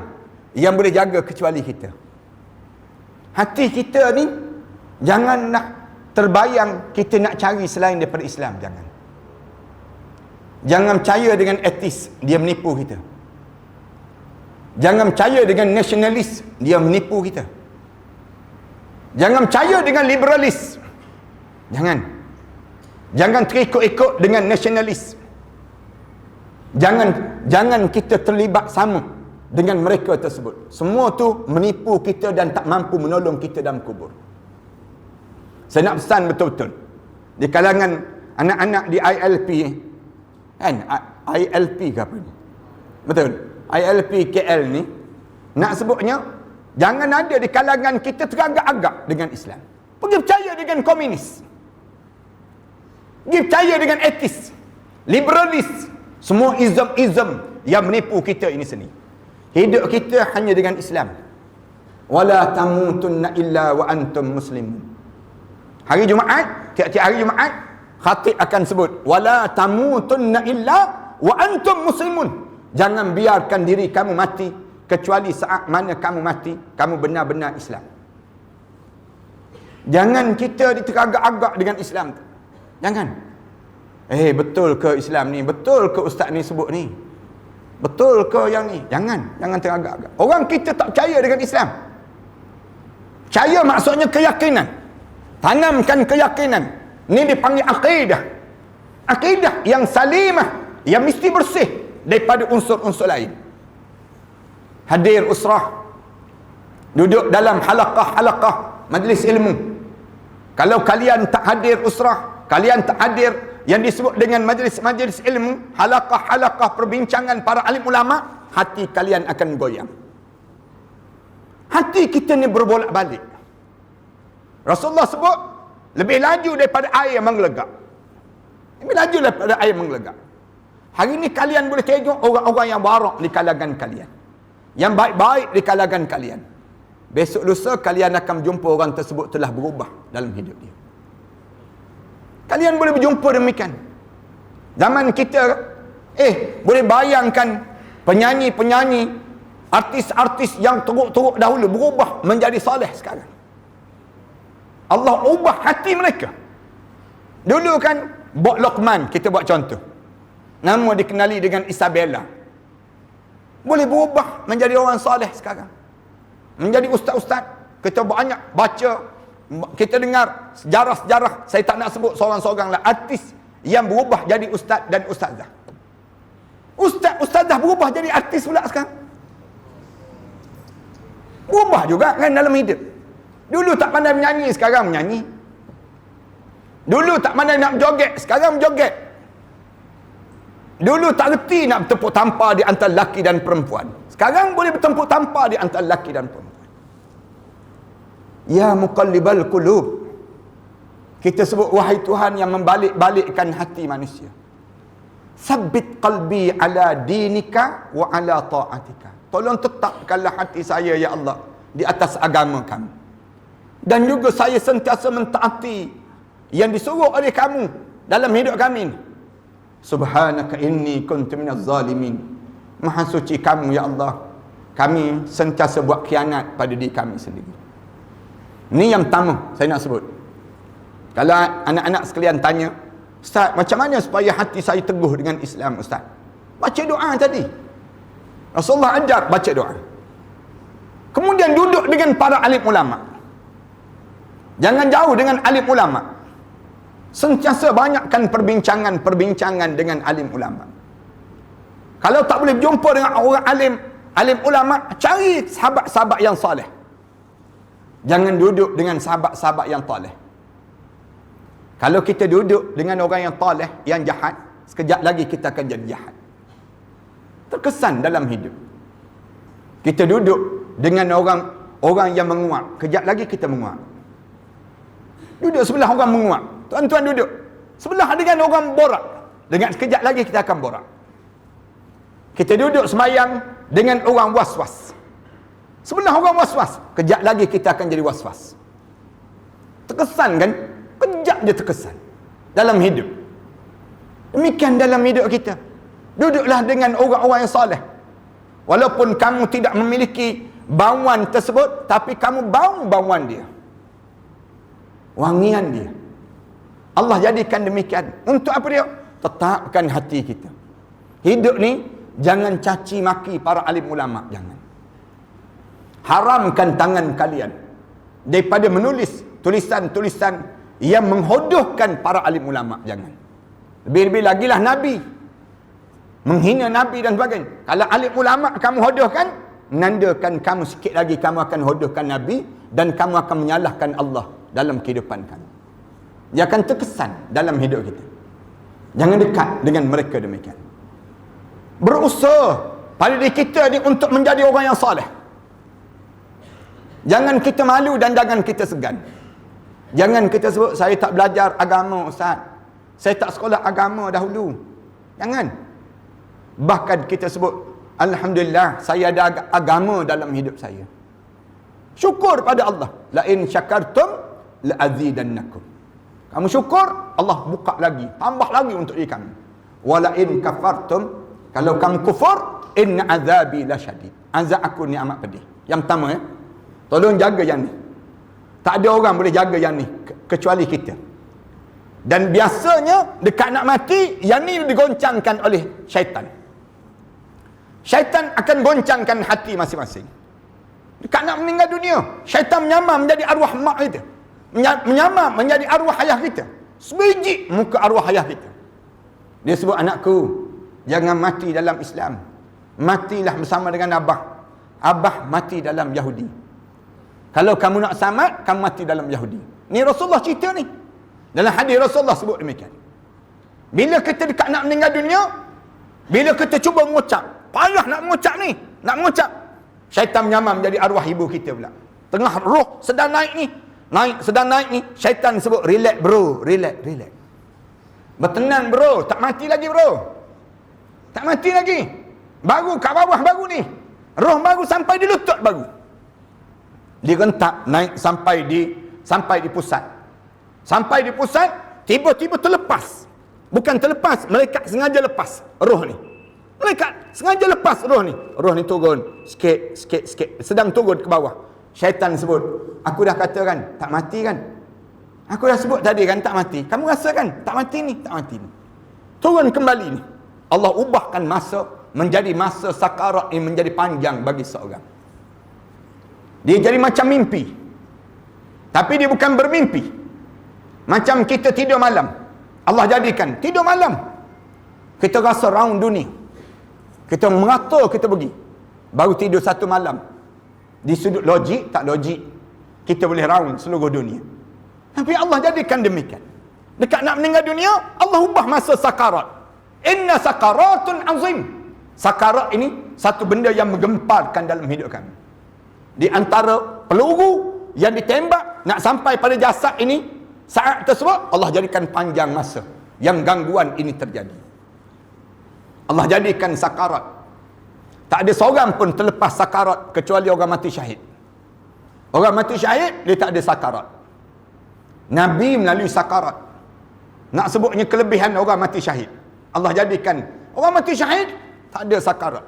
yang boleh jaga kecuali kita. Hati kita ni jangan nak terbayang kita nak cari selain daripada Islam. Jangan percaya dengan etis, dia menipu kita. Jangan percaya dengan nasionalis, dia menipu kita. Jangan percaya dengan liberalis. Jangan terikut-ikut dengan nasionalis. Jangan kita terlibat sama dengan mereka tersebut. Semua tu menipu kita dan tak mampu menolong kita dalam kubur. Saya nak pesan betul-betul di kalangan anak-anak di ILP, kan? ILP ke apa ni? Betul. ILP KL ni, nak sebutnya, jangan ada di kalangan kita teragak-agak dengan Islam. Pergi percaya dengan komunis. Pergi percaya dengan etis, liberalis. Semua izam-izam yang menipu kita ini sendiri. Hidup kita hanya dengan Islam. Wala tamutunna illa wa antum muslimun. Hari Jumaat, tiap-tiap hari Jumaat, khatib akan sebut, wala tamutunna illa wa antum muslimun. Jangan biarkan diri kamu mati kecuali saat mana kamu mati, kamu benar-benar Islam. Jangan kita diteragak-agak dengan Islam tu. Jangan. Betul ke Islam ni? Betul ke ustaz ni sebut ni? Betul ke yang ni? Jangan teragak-agak. Orang kita tak percaya dengan Islam. Percaya maksudnya keyakinan. Tanamkan keyakinan. Ni dipanggil akidah. Akidah yang salimah, yang mesti bersih daripada unsur-unsur lain. Hadir usrah, duduk dalam halaqah majlis ilmu. Kalau kalian tak hadir usrah, kalian tak hadir yang disebut dengan majlis-majlis ilmu, halaqah perbincangan para alim ulama, hati kalian akan goyang. Hati kita ni berbolak-balik. Rasulullah sebut lebih laju daripada air yang menggelegak. Lebih laju daripada air menggelegak. Hari ni kalian boleh tengok orang-orang yang barak di kalangan kalian, yang baik-baik di kalangan kalian. Besok lusa kalian akan jumpa orang tersebut telah berubah dalam hidup dia. Kalian boleh berjumpa demikian. Zaman kita, boleh bayangkan penyanyi-penyanyi, artis-artis yang teruk-teruk dahulu berubah menjadi soleh sekarang. Allah ubah hati mereka. Dulu kan, Bok Lokman, kita buat contoh. Nama dikenali dengan Isabella. Boleh berubah menjadi orang soleh sekarang. Menjadi ustaz-ustaz. Kita banyak baca, kita dengar sejarah-sejarah, saya tak nak sebut seorang-seorang lah, artis yang berubah jadi ustaz dan ustazah. Ustaz-ustazah berubah jadi artis pula sekarang. Berubah juga kan dalam hidup. Dulu tak pandai menyanyi, sekarang menyanyi. Dulu tak pandai nak berjoget, sekarang berjoget. Dulu tak reti nak bertempur tampar di antara lelaki dan perempuan, sekarang boleh bertempur tampar di antara lelaki dan perempuan. Ya muqallibal qulub, kita sebut wahai Tuhan yang membalik-balikkan hati manusia. Sabbit qalbi ala dinika wa ala ta'atika. Tolong tetapkanlah hati saya ya Allah di atas agama kamu. Dan juga saya sentiasa mentaati yang disuruh oleh kamu dalam hidup kami. Subhanaka inni kuntu minaz zalimin. Maha suci kamu ya Allah, kami sentiasa buat khianat pada diri kami sendiri. Ini yang pertama saya nak sebut. Kalau anak-anak sekalian tanya, Ustaz, macam mana supaya hati saya teguh dengan Islam, Ustaz? Baca doa tadi. Rasulullah ajar baca doa. Kemudian duduk dengan para alim ulama. Jangan jauh dengan alim ulama. Sentiasa banyakkan perbincangan dengan alim ulama. Kalau tak boleh berjumpa dengan orang alim ulama, cari sahabat-sahabat yang saleh. Jangan duduk dengan sahabat-sahabat yang taleh. Kalau kita duduk dengan orang yang taleh, yang jahat, sekejap lagi kita akan jadi jahat. Terkesan dalam hidup. Kita duduk dengan orang yang menguap, kejap lagi kita menguap. Duduk sebelah orang menguap, tuan-tuan duduk sebelah dengan orang borak, dengan sekejap lagi kita akan borak. Kita duduk sembahyang dengan orang was-was, sebelah orang was-was, kejap lagi kita akan jadi was-was. Terkesan kan? Kejap je terkesan dalam hidup. Demikian dalam hidup kita. Duduklah dengan orang-orang yang soleh. Walaupun kamu tidak memiliki bauan tersebut, tapi kamu bau bauan dia, wangian dia. Allah jadikan demikian. Untuk apa dia? Tetapkan hati kita. Hidup ni jangan caci maki para alim ulama, jangan. Haramkan tangan kalian daripada menulis tulisan-tulisan yang menghodohkan para alim ulama, jangan. Lebih-lebih lagilah Nabi, menghina Nabi dan sebagainya. Kalau alim ulama kamu hodohkan, nandakan kamu sikit lagi kamu akan hodohkan Nabi, dan kamu akan menyalahkan Allah dalam kehidupan kamu. Dia akan terkesan dalam hidup kita. Jangan dekat dengan mereka demikian. Berusaha pada diri kita ni untuk menjadi orang yang saleh. Jangan kita malu dan jangan kita segan. Jangan kita sebut, saya tak belajar agama Ustaz, saya tak sekolah agama dahulu. Jangan. Bahkan kita sebut, Alhamdulillah saya ada agama dalam hidup saya. Syukur pada Allah. La in syakartum la azidannakum. Kamu syukur, Allah buka lagi, tambah lagi untuk diri kamu. Wa la in kafartum, kalau kamu kufur, inna azabi lasyadid. Azab aku ni amat pedih. Yang pertama tolong jaga yang ni. Tak ada orang boleh jaga yang ni kecuali kita. Dan biasanya dekat nak mati, yang ni digoncangkan oleh syaitan. Syaitan akan goncangkan hati masing-masing. Dekat nak meninggal dunia, syaitan menyamar menjadi arwah mak kita, menyamar menjadi arwah ayah kita, sebiji muka arwah ayah kita. Dia sebut, anakku, jangan mati dalam Islam, matilah bersama dengan abah. Abah mati dalam Yahudi. Kalau kamu nak selamat, kamu mati dalam Yahudi. Ni Rasulullah cerita ni. Dalam hadis Rasulullah sebut demikian. Bila kita dekat nak meninggal dunia, bila kita cuba mengucap, payah nak mengucap ni, nak mengucap, syaitan menyamar menjadi arwah ibu kita pula. Tengah roh sedang naik ni, sedang naik ni, syaitan sebut, relax bro, relax. Bertenang bro, tak mati lagi bro. Tak mati lagi. Baru kat bawah baru ni. Roh baru sampai di lutut baru. Dia rentak naik sampai di pusat. Sampai di pusat, tiba-tiba terlepas. Bukan terlepas, malaikat sengaja lepas roh ni. Malaikat sengaja lepas roh ni. Roh ni turun sikit. Sedang turun ke bawah. Syaitan sebut, aku dah katakan tak mati kan? Aku dah sebut tadi kan tak mati. Kamu rasa kan tak mati ni? Tak mati ni. Turun kembali ni. Allah ubahkan masa menjadi masa sakarat ini menjadi panjang bagi seorang. Dia jadi macam mimpi. Tapi dia bukan bermimpi. Macam kita tidur malam. Allah jadikan tidur malam. Kita rasa round dunia. Kita merata kita pergi. Baru tidur satu malam. Di sudut logik, tak logik. Kita boleh round seluruh dunia. Tapi Allah jadikan demikian. Dekat nak meninggal dunia, Allah ubah masa sakarat. Inna sakaratun azim. Sakarat ini satu benda yang menggemparkan dalam hidup kami. Di antara peluru yang ditembak nak sampai pada jasad ini, saat tersebut Allah jadikan panjang masa yang gangguan ini terjadi. Allah jadikan sakarat. Tak ada seorang pun terlepas sakarat kecuali orang mati syahid. Orang mati syahid dia tak ada sakarat. Nabi melalui sakarat. Nak sebutnya kelebihan orang mati syahid. Allah jadikan orang mati syahid tak ada sakarat.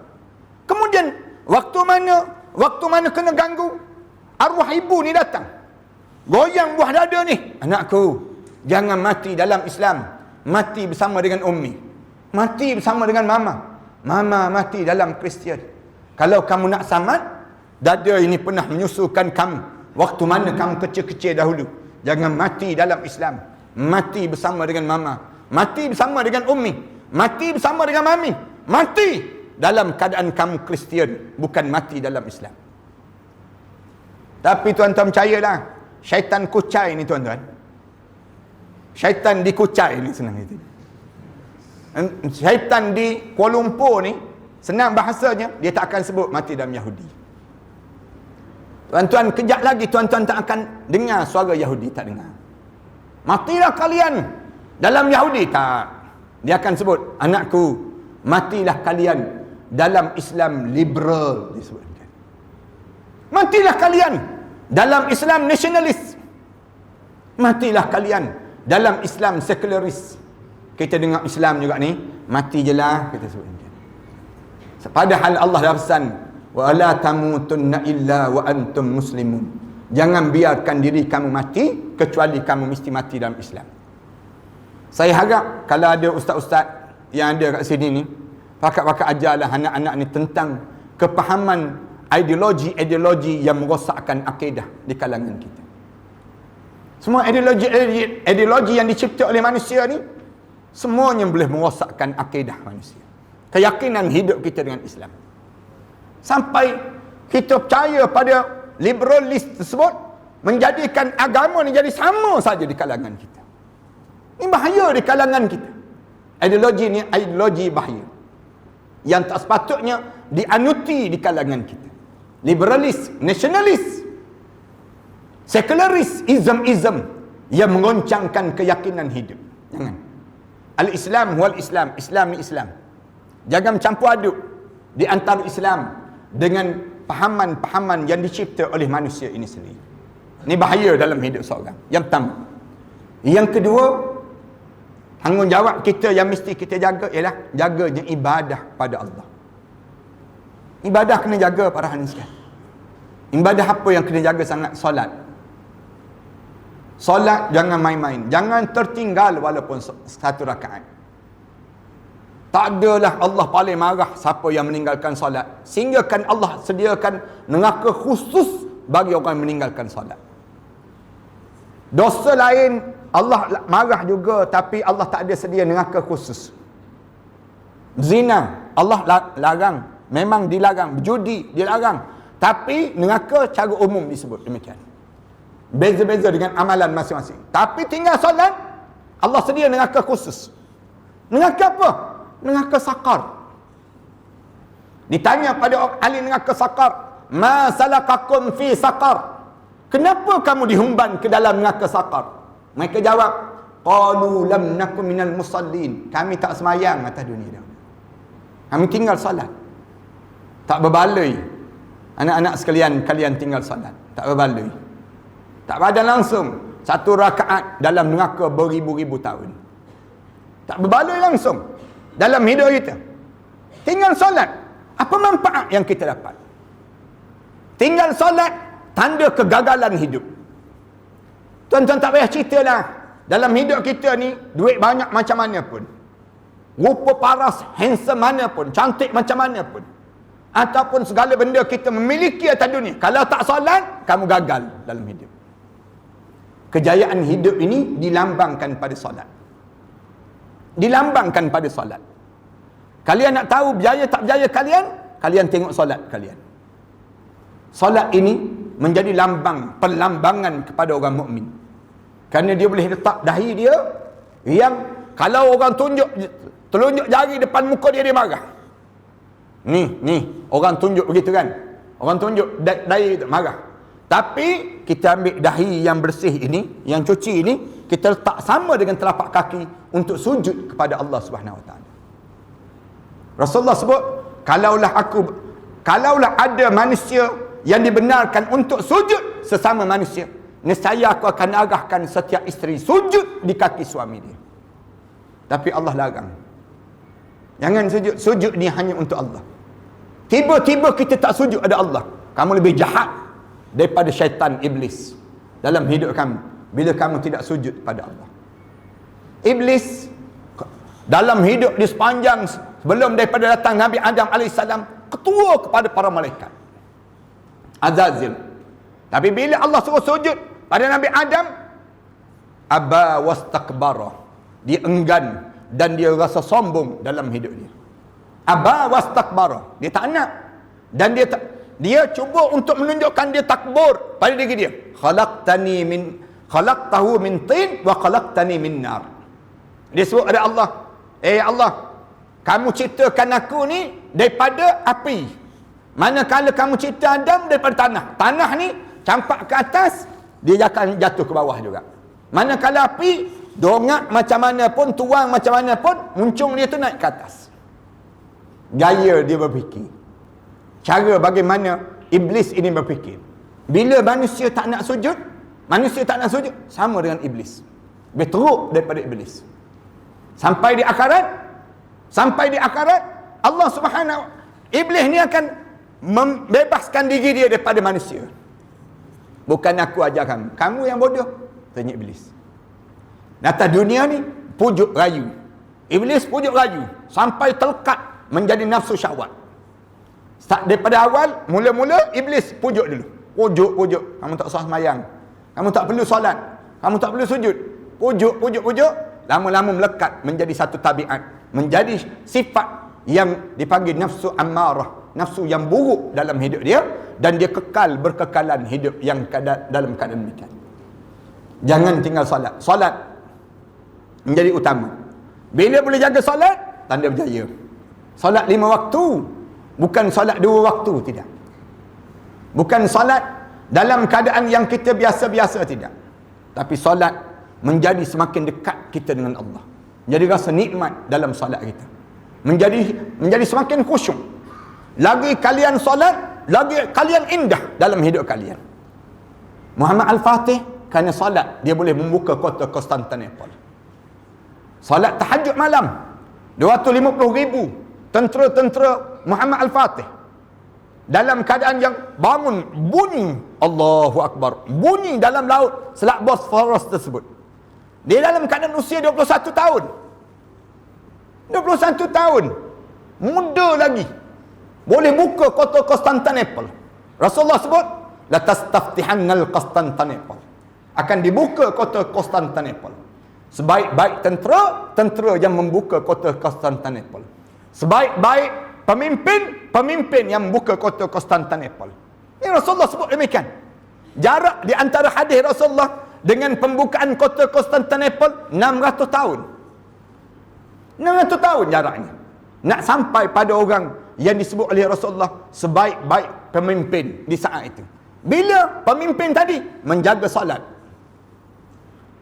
Kemudian waktu mana kena ganggu, arwah ibu ni datang. Goyang buah dada ni. Anakku, jangan mati dalam Islam. Mati bersama dengan ummi. Mati bersama dengan mama. Mama mati dalam Kristian. Kalau kamu nak selamat, dada ini pernah menyusukan kamu. Waktu mana kamu kecil-kecil dahulu. Jangan mati dalam Islam. Mati bersama dengan mama. Mati bersama dengan ummi. Mati bersama dengan mami. Mati dalam keadaan kamu Kristian. Bukan mati dalam Islam. Tapi tuan-tuan percayalah, syaitan kucai ni tuan-tuan. Syaitan dikucai ni senang itu. Syaitan di Kuala Lumpur ni, senang bahasanya, dia tak akan sebut mati dalam Yahudi. Tuan-tuan, kejap lagi tuan-tuan tak akan dengar suara Yahudi, tak dengar. Matilah kalian dalam Yahudi, tak. Dia akan sebut, anakku, matilah kalian dalam Islam liberal, disebutkan. Matilah kalian dalam Islam nasionalis. Matilah kalian dalam Islam sekularis. Kita dengar Islam juga ni, mati je lah, kita sebutkan. Padahal Allah dah pesan, wa la tamutunna illa wa antum muslimun. Jangan biarkan diri kamu mati kecuali kamu mesti mati dalam Islam. Saya harap kalau ada ustaz-ustaz yang ada kat sini ni, pakat-pakat ajarlah anak-anak ni tentang kepahaman ideologi-ideologi yang merosakkan akidah di kalangan kita. Semua ideologi yang dicipta oleh manusia ni, semuanya boleh merosakkan akidah manusia. Keyakinan hidup kita dengan Islam. Sampai kita percaya pada liberalis tersebut, menjadikan agama ni jadi sama saja di kalangan kita. Ini bahaya di kalangan kita. Ideologi ni ideologi bahaya. Yang tak sepatutnya dianuti di kalangan kita. Liberalis, nasionalis, sekularis, ism yang mengoncangkan keyakinan hidup. Jangan. Al-Islam wal Islam. Islam ni Islam. Jangan campur aduk di antara Islam dengan pahaman-pahaman yang dicipta oleh manusia ini sendiri. Ini bahaya dalam hidup seorang. Yang pertama. Yang kedua, tanggungjawab kita yang mesti kita jaga ialah jaganya ibadah pada Allah. Ibadah kena jaga para hadirin sekalian. Ibadah apa yang kena jaga sangat? Solat. Solat jangan main-main. Jangan tertinggal walaupun satu rakaat. Tak adalah Allah paling marah siapa yang meninggalkan solat. Sehingga kan Allah sediakan neraka khusus bagi orang yang meninggalkan solat. Dosa lain Allah marah juga, tapi Allah tak ada sedia neraka khusus. Zina Allah larang, memang dilarang. Berjudi dilarang, tapi neraka cara umum disebut demikian. Beza-beza dengan amalan masing-masing. Tapi tinggal solat, Allah sedia neraka khusus. Neraka apa? Neraka sakar. Ditanya pada ahli neraka sakar, ma salakakum fi sakar? Kenapa kamu dihumban ke dalam neraka sakar? Mereka jawab, qalu lam nakum minal musallin. Kami tak semayang atas dunia. Kami tinggal salat. Tak berbaloi. Anak-anak sekalian, kalian tinggal salat. Tak berbaloi. Tak badan langsung. Satu rakaat dalam neraka beribu-ribu tahun. Tak berbaloi langsung dalam hidup kita. Tinggal salat. Apa manfaat yang kita dapat? Tinggal salat, tanda kegagalan hidup. Tuan-tuan tak payah cerita lah. Dalam hidup kita ni, duit banyak macam mana pun, rupa paras, handsome mana pun, cantik macam mana pun, ataupun segala benda kita memiliki atas dunia, kalau tak solat, kamu gagal dalam hidup. Kejayaan hidup ini dilambangkan pada solat. Dilambangkan pada solat. Kalian nak tahu berjaya tak berjaya kalian? Kalian tengok solat kalian. Solat ini menjadi lambang, perlambangan kepada orang mukmin. Kerana dia boleh letak dahi dia yang kalau orang telunjuk jari depan muka dia, dia marah. Ni, orang tunjuk begitu kan? Orang tunjuk dahi marah. Tapi kita ambil dahi yang bersih ini, yang cuci ini, kita letak sama dengan telapak kaki untuk sujud kepada Allah Subhanahu Wa Taala. Rasulullah sebut, kalaulah ada manusia yang dibenarkan untuk sujud sesama manusia, nescaya aku akan arahkan setiap isteri sujud di kaki suami dia. Tapi Allah larang. Jangan sujud. Sujud ni hanya untuk Allah. Tiba-tiba kita tak sujud ada Allah, kamu lebih jahat daripada syaitan iblis dalam hidup kamu bila kamu tidak sujud pada Allah. Iblis dalam hidup di sepanjang sebelum daripada datang Nabi Adam AS, ketua kepada para malaikat, Azazil. Tapi bila Allah suruh sujud pada Nabi Adam, aba wastakbara, dia enggan dan dia rasa sombong dalam hidup dia. Aba wastakbara, dia tak nak, dan dia cuba untuk menunjukkan dia takbur pada diri dia. Khalaqtahu min tin wa khalaqtani min nar. Dia sebut ada Allah, Allah, kamu ciptakan aku ni daripada api, manakala kamu cipta Adam daripada tanah. Tanah ni campak ke atas, dia akan jatuh ke bawah juga. Manakala api, dongak macam mana pun, tuang macam mana pun, muncung dia tu naik ke atas. Gaya dia berfikir, cara bagaimana iblis ini berfikir. Bila manusia tak nak sujud, sama dengan iblis, lebih teruk daripada iblis. Sampai di akhirat Allah Subhanahu, iblis ni akan membebaskan diri dia daripada manusia. Bukan aku ajar kamu yang bodoh, tanya iblis. Atas dunia ni pujuk rayu, iblis pujuk rayu sampai terlekat menjadi nafsu syahwat. Daripada awal, mula-mula iblis pujuk dulu, pujuk, kamu tak usah sembahyang, kamu tak perlu solat, kamu tak perlu sujud. Pujuk, lama-lama melekat menjadi satu tabiat, menjadi sifat yang dipanggil nafsu ammarah, nafsu yang buruk dalam hidup dia, dan dia berkekalan hidup yang dalam keadaan demikian. Jangan tinggal solat. Solat menjadi utama. Bila boleh jaga solat, tanda berjaya. Solat 5 waktu, bukan solat 2 waktu, tidak. Bukan solat dalam keadaan yang kita biasa-biasa, tidak. Tapi solat menjadi semakin dekat kita dengan Allah. Jadi rasa nikmat dalam solat kita. Menjadi semakin khusyuk. Lagi kalian solat, lagi kalian indah dalam hidup kalian. Muhammad Al-Fatih kerana solat dia boleh membuka kota Konstantinopel. Solat tahajud malam 250,000 tentera-tentera Muhammad Al-Fatih dalam keadaan yang bangun, bunyi Allahu Akbar, bunyi dalam laut Selat Bosphorus tersebut. Dia dalam keadaan usia 21 tahun. 21 tahun. Muda lagi. Boleh buka kota Konstantinopel. Rasulullah sebut, la tastaftihannal Konstantinopel. Akan dibuka kota Konstantinopel. Sebaik-baik tentera yang membuka kota Konstantinopel. Sebaik-baik pemimpin yang membuka kota Konstantinopel. Ini Rasulullah sebut demikian. Jarak di antara hadis Rasulullah dengan pembukaan kota Konstantinopel 600 tahun. 600 tahun jaraknya. Nak sampai pada orang yang disebut oleh Rasulullah sebaik-baik pemimpin di saat itu. Bila pemimpin tadi menjaga solat.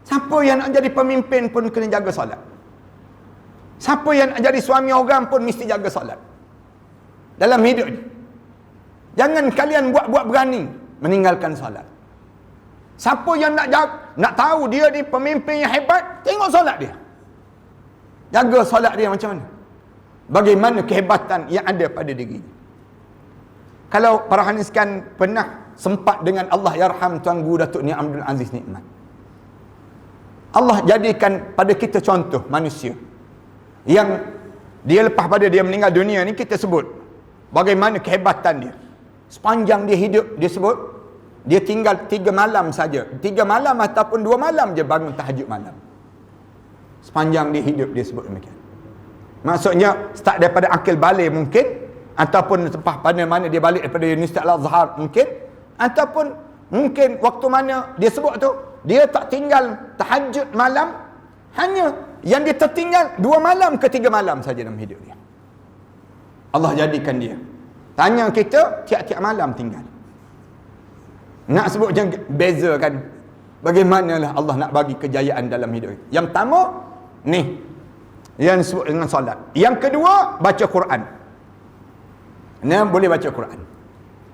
Siapa yang nak jadi pemimpin pun kena jaga solat. Siapa yang nak jadi suami orang pun mesti jaga solat. Dalam hidup ni. Jangan kalian buat-buat berani meninggalkan solat. Siapa yang nak tahu dia ni pemimpin yang hebat, tengok solat dia. Jaga solat dia macam mana. Bagaimana kehebatan yang ada pada dirinya. Kalau para hadirin sekalian pernah sempat dengan Allah yarham Tuan Guru Datuk Ni Abdul Aziz Nikmat. Allah jadikan pada kita contoh manusia yang dia lepas pada dia meninggal dunia ni, kita sebut bagaimana kehebatan dia. Sepanjang dia hidup, dia sebut dia tinggal 3 malam saja. 3 malam ataupun 2 malam je bangun tahajud malam. Sepanjang dia hidup, dia sebut demikian. Maksudnya start daripada akil balik mungkin, ataupun tempat pada mana dia balik daripada Universiti Al-Azhar mungkin, ataupun mungkin waktu mana dia sebut tu dia tak tinggal tahajud malam, hanya yang dia tertinggal 2 malam ke 3 malam saja dalam hidup dia. Allah jadikan dia. Tanya kita tiap-tiap malam tinggal. Nak sebut macam beza kan, bagaimanalah Allah nak bagi kejayaan dalam hidup. Yang pertama ni yang disebut dengan solat. Yang kedua baca Quran. Ni boleh baca Quran.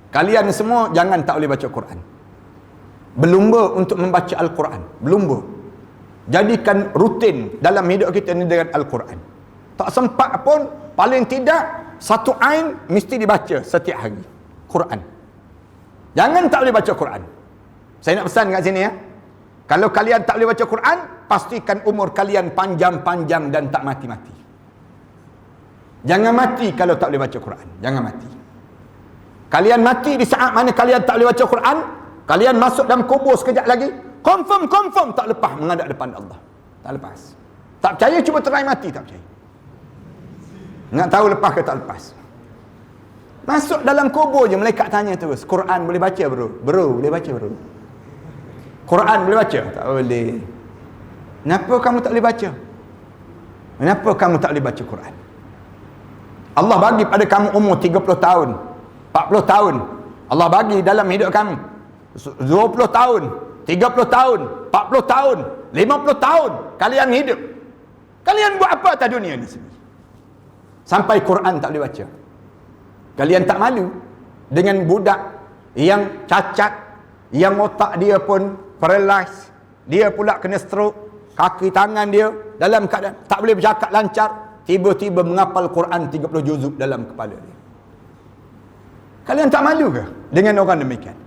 Kalian semua jangan tak boleh baca Quran. Berlumba untuk membaca Al-Quran. Berlumba. Jadikan rutin dalam hidup kita ni dengan Al-Quran. Tak sempat pun, paling tidak 1 ain mesti dibaca setiap hari. Quran. Jangan tak boleh baca Quran. Saya nak pesan kat sini ya. Kalau kalian tak boleh baca Quran, pastikan umur kalian panjang-panjang dan tak mati-mati. Jangan mati kalau tak boleh baca Quran. Jangan mati. Kalian mati di saat mana kalian tak boleh baca Quran, kalian masuk dalam kubur sekejap lagi, confirm tak lepas menghadap depan Allah. Tak lepas. Tak percaya cuba try mati, tak percaya. Nak tahu lepas ke tak lepas. Masuk dalam kubur je malaikat tanya terus, Quran boleh baca bro? Bro, boleh baca bro? Quran boleh baca? Tak boleh. Kenapa kamu tak boleh baca? Kenapa kamu tak boleh baca Quran? Allah bagi pada kamu umur 30 tahun, 40 tahun. Allah bagi dalam hidup kamu 20 tahun, 30 tahun, 40 tahun, 50 tahun kalian hidup. Kalian buat apa atas dunia ni sendiri? Sampai Quran tak boleh baca. Kalian tak malu dengan budak yang cacat, yang otak dia pun paralyzed, dia pula kena stroke, kaki tangan dia dalam keadaan tak boleh bercakap lancar, tiba-tiba menghafal Quran 30 juzuk dalam kepala dia. Kalian tak malu ke dengan orang demikian?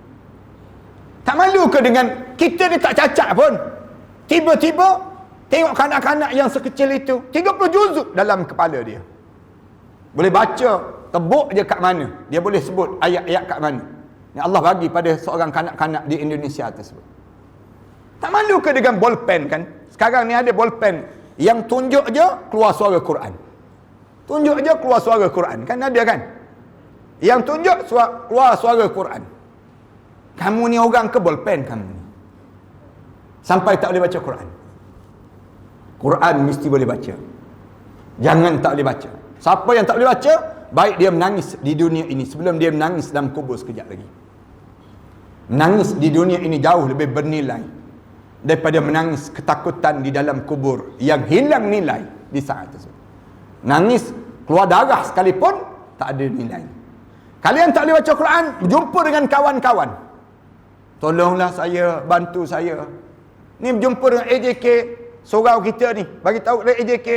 Tak malu ke dengan kita ni tak cacat pun, tiba-tiba tengok kanak-kanak yang sekecil itu 30 juzuk dalam kepala dia. Boleh baca, tebuk je kat mana, dia boleh sebut ayat-ayat kat mana yang Allah bagi pada seorang kanak-kanak di Indonesia tersebut. Tak malu ke dengan bolpen kan? Sekarang ni ada bolpen yang tunjuk je keluar suara Quran. Tunjuk je keluar suara Quran. Kan ada kan? Yang tunjuk keluar suara Quran. Kamu ni orang ke bolpen kamu ni? Sampai tak boleh baca Quran. Quran mesti boleh baca. Jangan tak boleh baca. Siapa yang tak boleh baca, baik dia menangis di dunia ini sebelum dia menangis dalam kubur sekejap lagi. Menangis di dunia ini jauh lebih bernilai daripada menangis ketakutan di dalam kubur yang hilang nilai di saat tersebut. Nangis keluar darah sekalipun tak ada nilai. Kalian tak boleh baca Quran, berjumpa dengan kawan-kawan. Tolonglah saya, bantu saya. Ni berjumpa dengan AJK, surau kita ni. Bagi tahu dekat AJK,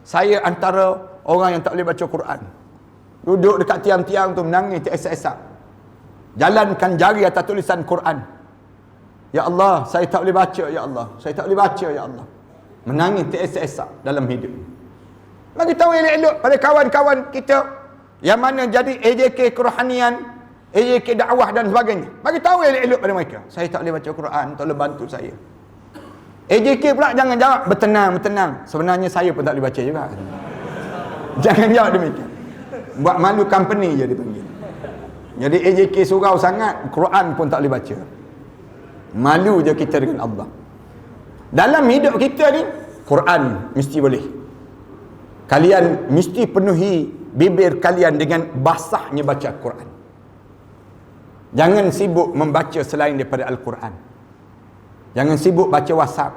saya antara orang yang tak boleh baca Quran. Duduk dekat tiang-tiang tu menangis, teresak-esak. Jalankan jari atas tulisan Quran. Ya Allah, saya tak boleh baca, ya Allah. Saya tak boleh baca, ya Allah. Menangis, teresak-esak dalam hidup. Bagi tahu elok-elok pada kawan-kawan kita yang mana jadi AJK kerohanian, AJK dakwah dan sebagainya. Bagi tahu elok-elok pada mereka. Saya tak boleh baca Quran, tolong bantu saya. AJK pula jangan jawab bertenang. Sebenarnya saya pun tak boleh baca juga. Jangan jawab demikian. Buat malu company je dipanggil. Jadi AJK surau sangat, Quran pun tak boleh baca. Malu je kita dengan Allah. Dalam hidup kita ni, Quran mesti boleh. Kalian mesti penuhi bibir kalian dengan basahnya baca Quran. Jangan sibuk membaca selain daripada Al-Quran. Jangan sibuk baca WhatsApp.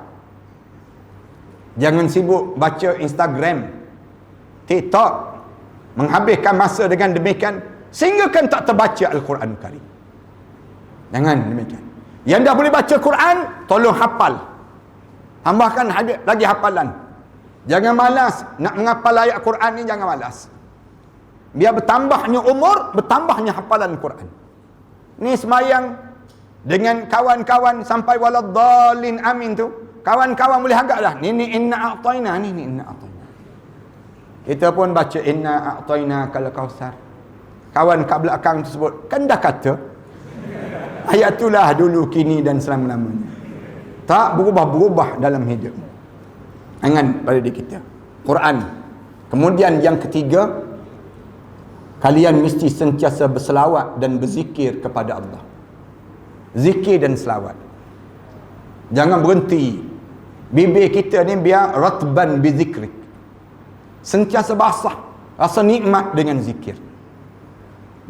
Jangan sibuk baca Instagram, TikTok. Menghabiskan masa dengan demikian sehingga kan tak terbaca Al-Quran Karim. Jangan demikian. Yang dah boleh baca Quran, tolong hafal. Tambahkan lagi hafalan. Jangan malas nak menghafal ayat Quran ni, jangan malas. Biar bertambahnya umur, bertambahnya hafalan Quran. Ni semayang dengan kawan-kawan sampai waladdallin amin tu. Kawan-kawan boleh agak dah. Ni inna a'tayna, ni inna a'tayna. Kita pun baca inna a'tayna kal kausar. Kawan kat belakang tersebut kan dah kata ayat itulah dulu, kini dan selama-lamanya. Tak berubah-berubah dalam hidup. Jangan pada diri kita. Quran. Kemudian yang ketiga, kalian mesti sentiasa berselawat dan berzikir kepada Allah. Zikir dan selawat. Jangan berhenti. Bibir kita ni biar ratban bizikrik. Sentiasa basah, rasa nikmat dengan zikir.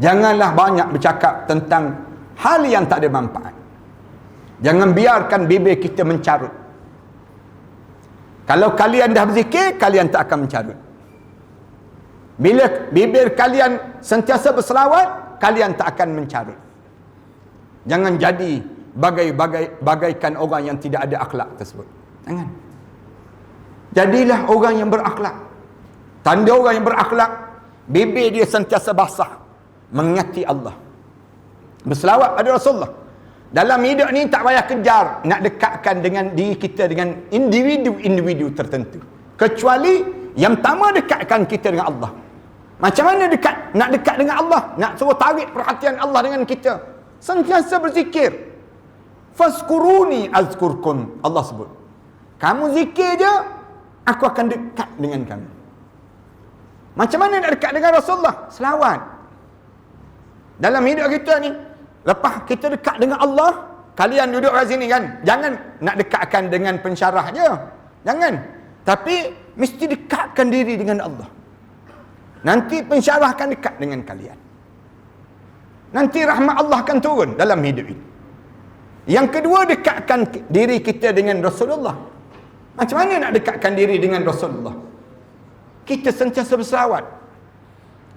Janganlah banyak bercakap tentang hal yang tak ada manfaat. Jangan biarkan bibir kita mencarut. Kalau kalian dah berzikir, kalian tak akan mencarut. Bila bibir kalian sentiasa berselawat, kalian tak akan mencarut. Jangan jadi bagaikan orang yang tidak ada akhlak tersebut. Jangan. Jadilah orang yang berakhlak. Tanda orang yang berakhlak, bibir dia sentiasa basah, mengingati Allah, berselawat pada Rasulullah. Dalam hidup ni tak payah kejar nak dekatkan dengan diri kita dengan individu-individu tertentu, kecuali yang pertama dekatkan kita dengan Allah. Macam mana nak dekat dengan Allah? Nak suruh tarik perhatian Allah dengan kita, sentiasa berzikir. Fazkuruni azkurkum, Allah sebut. Kamu zikir je, aku akan dekat dengan kamu. Macam mana nak dekat dengan Rasulullah? Selawat. Dalam hidup kita ni, lepas kita dekat dengan Allah, kalian duduk kat sini kan, jangan nak dekatkan dengan pensyarah je. Jangan. Tapi mesti dekatkan diri dengan Allah. Nanti pensyarah akan dekat dengan kalian. Nanti rahmat Allah akan turun dalam hidup ini. Yang kedua, dekatkan diri kita dengan Rasulullah. Macam mana nak dekatkan diri dengan Rasulullah? Kita sentiasa berselawat.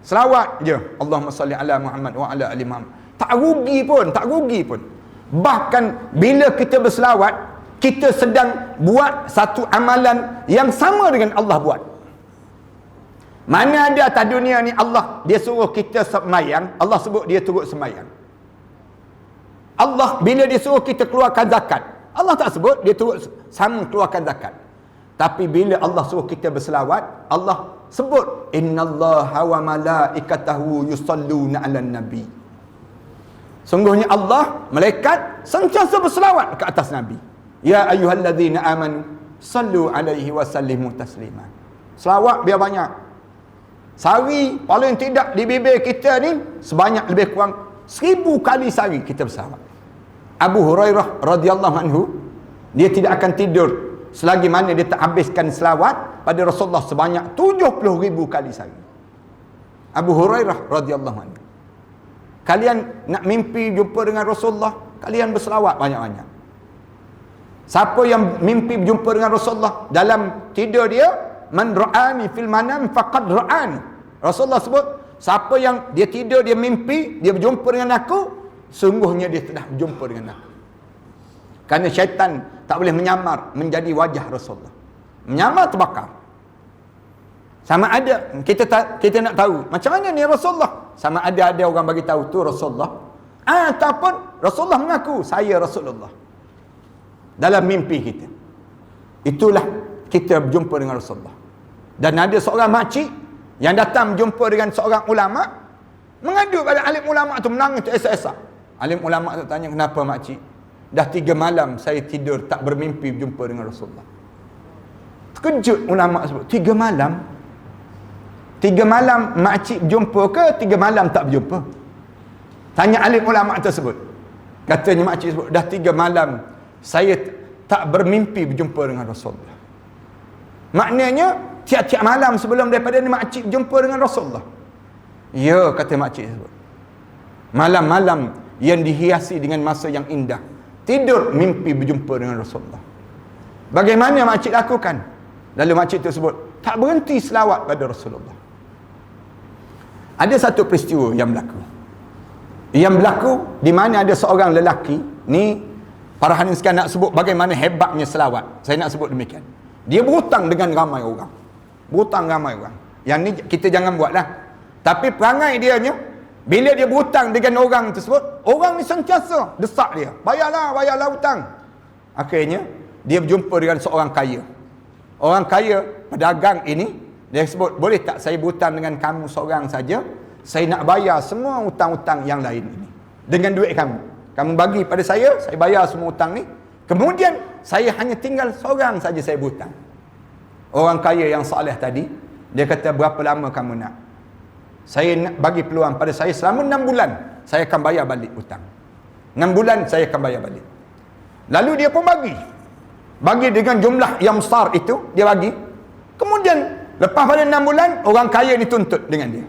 Selawat je. Allahumma salli ala Muhammad wa ala ali Muhammad. Tak rugi pun. Bahkan bila kita berselawat, kita sedang buat satu amalan yang sama dengan Allah buat. Mana ada atas dunia ni Allah, dia suruh kita semayang, Allah sebut dia turut semayang. Allah bila dia suruh kita keluarkan zakat, Allah tak sebut dia turut sama keluarkan zakat. Tapi bila Allah suruh kita berselawat, Allah sebut innallaha wa malaikatahu yusalluna 'alan nabi. Sungguhnya Allah, malaikat sentiasa berselawat ke atas Nabi. Ya ayyuhallazina amanu sallu alaihi wa sallimu taslima. Selawat biar banyak. Sehari paling tidak di bibir kita ni sebanyak lebih kurang 1000 kali sehari kita berselawat. Abu Hurairah radhiyallahu anhu, dia tidak akan tidur selagi mana dia tak habiskan selawat pada Rasulullah sebanyak 70,000 kali sehari. Abu Hurairah radhiyallahu anhu. Kalian nak mimpi jumpa dengan Rasulullah, kalian berselawat banyak-banyak. Siapa yang mimpi berjumpa dengan Rasulullah dalam tidur dia, man ra'ani fil manam faqad ra'ani. Rasulullah sebut, Siapa yang dia tidur, dia mimpi, dia berjumpa dengan aku, sungguhnya dia telah berjumpa dengan aku. Kerana syaitan tak boleh menyamar menjadi wajah Rasulullah. Menyamar terbakar. Sama ada kita nak tahu macam mana ni Rasulullah. Sama ada orang bagi tahu tu Rasulullah, ataupun Rasulullah mengaku saya Rasulullah dalam mimpi kita. Itulah kita berjumpa dengan Rasulullah. Dan ada seorang makcik yang datang berjumpa dengan seorang ulama, mengadu pada alim ulama tu, menangis esak-esak. Alim ulama tu tanya, kenapa makcik? Dah 3 malam saya tidur tak bermimpi berjumpa dengan Rasulullah. Terkejut ulama sebut, 3 malam? 3 malam makcik berjumpa ke 3 malam tak berjumpa? Tanya alim ulama tersebut. Katanya makcik sebut, dah 3 malam saya tak bermimpi berjumpa dengan Rasulullah. Maknanya tiap-tiap malam sebelum daripada ni makcik berjumpa dengan Rasulullah. Ya, kata makcik sebut, malam-malam yang dihiasi dengan masa yang indah, tidur mimpi berjumpa dengan Rasulullah. Bagaimana makcik lakukan? Lalu makcik tersebut tak berhenti selawat pada Rasulullah. Ada satu peristiwa yang berlaku di mana ada seorang lelaki ni, para hadis sekarang nak sebut bagaimana hebatnya selawat. Saya nak sebut demikian. Dia berhutang dengan ramai orang. Yang ni kita jangan buatlah. Tapi perangai dia nya, bila dia berhutang dengan orang tersebut, orang ni sentiasa desak dia, bayarlah hutang. Akhirnya dia berjumpa dengan seorang kaya. Orang kaya, pedagang ini, dia sebut, boleh tak saya berhutang dengan kamu seorang saja? Saya nak bayar semua hutang-hutang yang lain ini dengan duit kamu. Kamu bagi pada saya bayar semua hutang ni. Kemudian saya hanya tinggal seorang saja saya berhutang. Orang kaya yang soleh tadi, dia kata, berapa lama kamu nak? Saya nak bagi peluang pada saya selama 6 bulan saya akan bayar balik hutang. 6 bulan saya akan bayar balik. Lalu dia pun bagi dengan jumlah yang besar itu, dia bagi. Kemudian lepas pada 6 bulan, orang kaya ni tuntut dengan dia,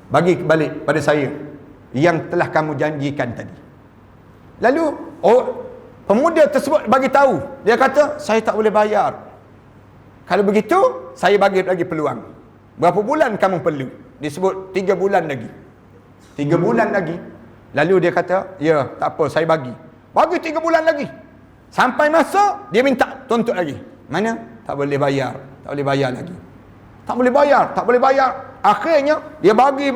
bagi balik pada saya yang telah kamu janjikan tadi. Lalu pemuda tersebut bagi tahu, dia kata, saya tak boleh bayar. Kalau begitu saya bagi lagi peluang. Berapa bulan kamu perlu? Dia sebut 3 bulan lagi. 3 bulan lagi. Lalu dia kata, ya tak apa, saya bagi 3 bulan lagi. Sampai masa dia minta tuntut lagi. Mana? Tak boleh bayar lagi. Tak boleh bayar. Akhirnya dia bagi.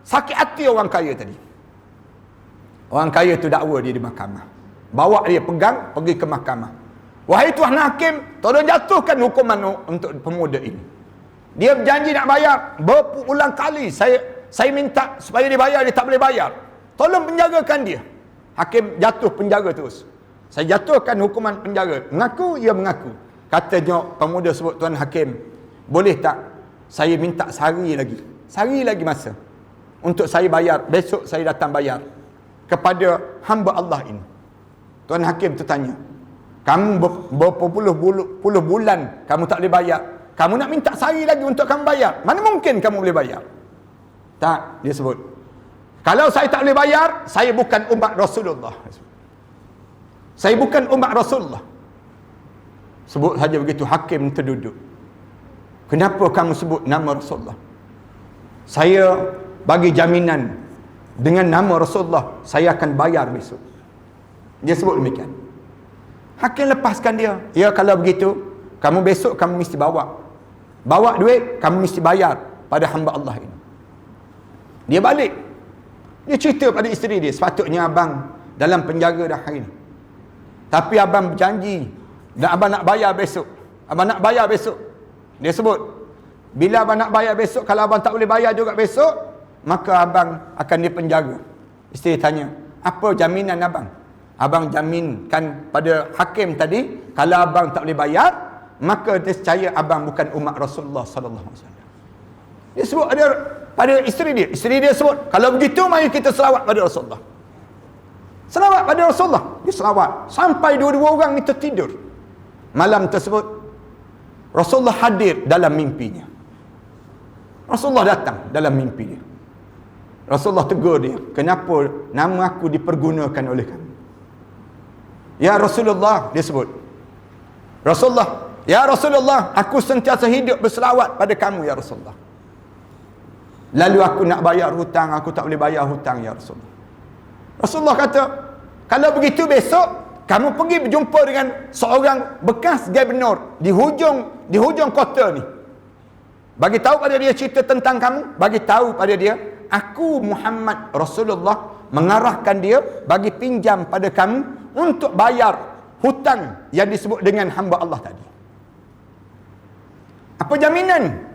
Sakit hati orang kaya tadi. Orang kaya tu dakwa dia di mahkamah. Bawa dia pegang pergi ke mahkamah. Wahai Tuan Hakim, tolong jatuhkan hukuman untuk pemuda ini. Dia berjanji nak bayar berulang kali. Saya minta supaya dia bayar, dia tak boleh bayar. Tolong penjarakan dia. Hakim jatuh penjara terus. Saya jatuhkan hukuman penjara. Mengaku, ia mengaku. Katanya pemuda sebut, Tuan Hakim, boleh tak saya minta sehari lagi masa untuk saya bayar, besok saya datang bayar kepada hamba Allah ini. Tuan Hakim tu tanya, kamu berpuluh bulan kamu tak boleh bayar, kamu nak minta sehari lagi untuk kamu bayar, mana mungkin kamu boleh bayar? Tak, dia sebut, kalau saya tak boleh bayar, saya bukan umat Rasulullah. Saya bukan umat Rasulullah. Sebut saja begitu, hakim terduduk. Kenapa kamu sebut nama Rasulullah? Saya bagi jaminan dengan nama Rasulullah, saya akan bayar besok. Dia sebut demikian. Hakim lepaskan dia. Ya, kalau begitu, kamu besok kamu mesti bawa duit, kamu mesti bayar pada hamba Allah ini. Dia balik. Dia cerita pada isteri dia, sepatutnya abang dalam penjara dah hari ni, tapi abang berjanji dan abang nak bayar besok. Dia sebut, bila abang nak bayar besok, kalau abang tak boleh bayar juga besok, maka abang akan dipenjara. Isteri tanya, apa jaminan abang? Abang jaminkan pada hakim tadi, kalau abang tak boleh bayar, maka niscaya abang bukan umat Rasulullah sallallahu alaihi wasallam. Dia sebut ada pada isteri dia. Isteri dia sebut, kalau begitu mari kita selawat pada Rasulullah. Selawat pada Rasulullah. Dia selawat sampai dua-dua orang ni tertidur. Malam tersebut Rasulullah hadir dalam mimpinya. Rasulullah datang dalam mimpi dia. Rasulullah tegur dia, kenapa nama aku dipergunakan oleh kamu? Ya Rasulullah, dia sebut, Rasulullah, ya Rasulullah, aku sentiasa hidup berselawat pada kamu ya Rasulullah. Lalu aku nak bayar hutang, aku tak boleh bayar hutang ya Rasulullah. Rasulullah kata, kalau begitu besok kamu pergi berjumpa dengan seorang bekas gubernur di hujung kota ni. Bagi tahu pada dia cerita tentang kamu, bagi tahu pada dia, aku Muhammad Rasulullah mengarahkan dia bagi pinjam pada kamu untuk bayar hutang yang disebut dengan hamba Allah tadi. Apa jaminan?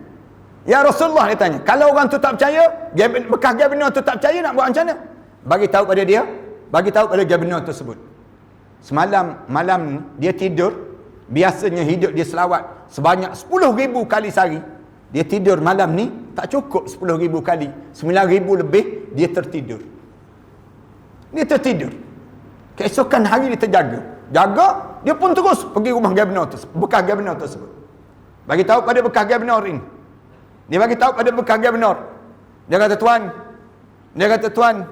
Ya Rasulullah, dia tanya. Kalau orang tu tak percaya, bekas gubernur tu tak percaya, nak buat macam mana? Bagi tahu pada dia, bagi tahu pada gubernur tersebut. Malam dia tidur, biasanya hidup dia selawat sebanyak 10,000 kali sehari. Dia tidur malam ni tak cukup 10,000 kali, 9,000 lebih dia tertidur. Dia tertidur. Keesokan hari dia terjaga. Jaga, dia pun terus pergi rumah gubernur tersebut, bekas gubernur tersebut. Bagi tahu pada bekas gubernur ini. Dia bagi tahu pada bekas gubernur. Dia kata, Tuan,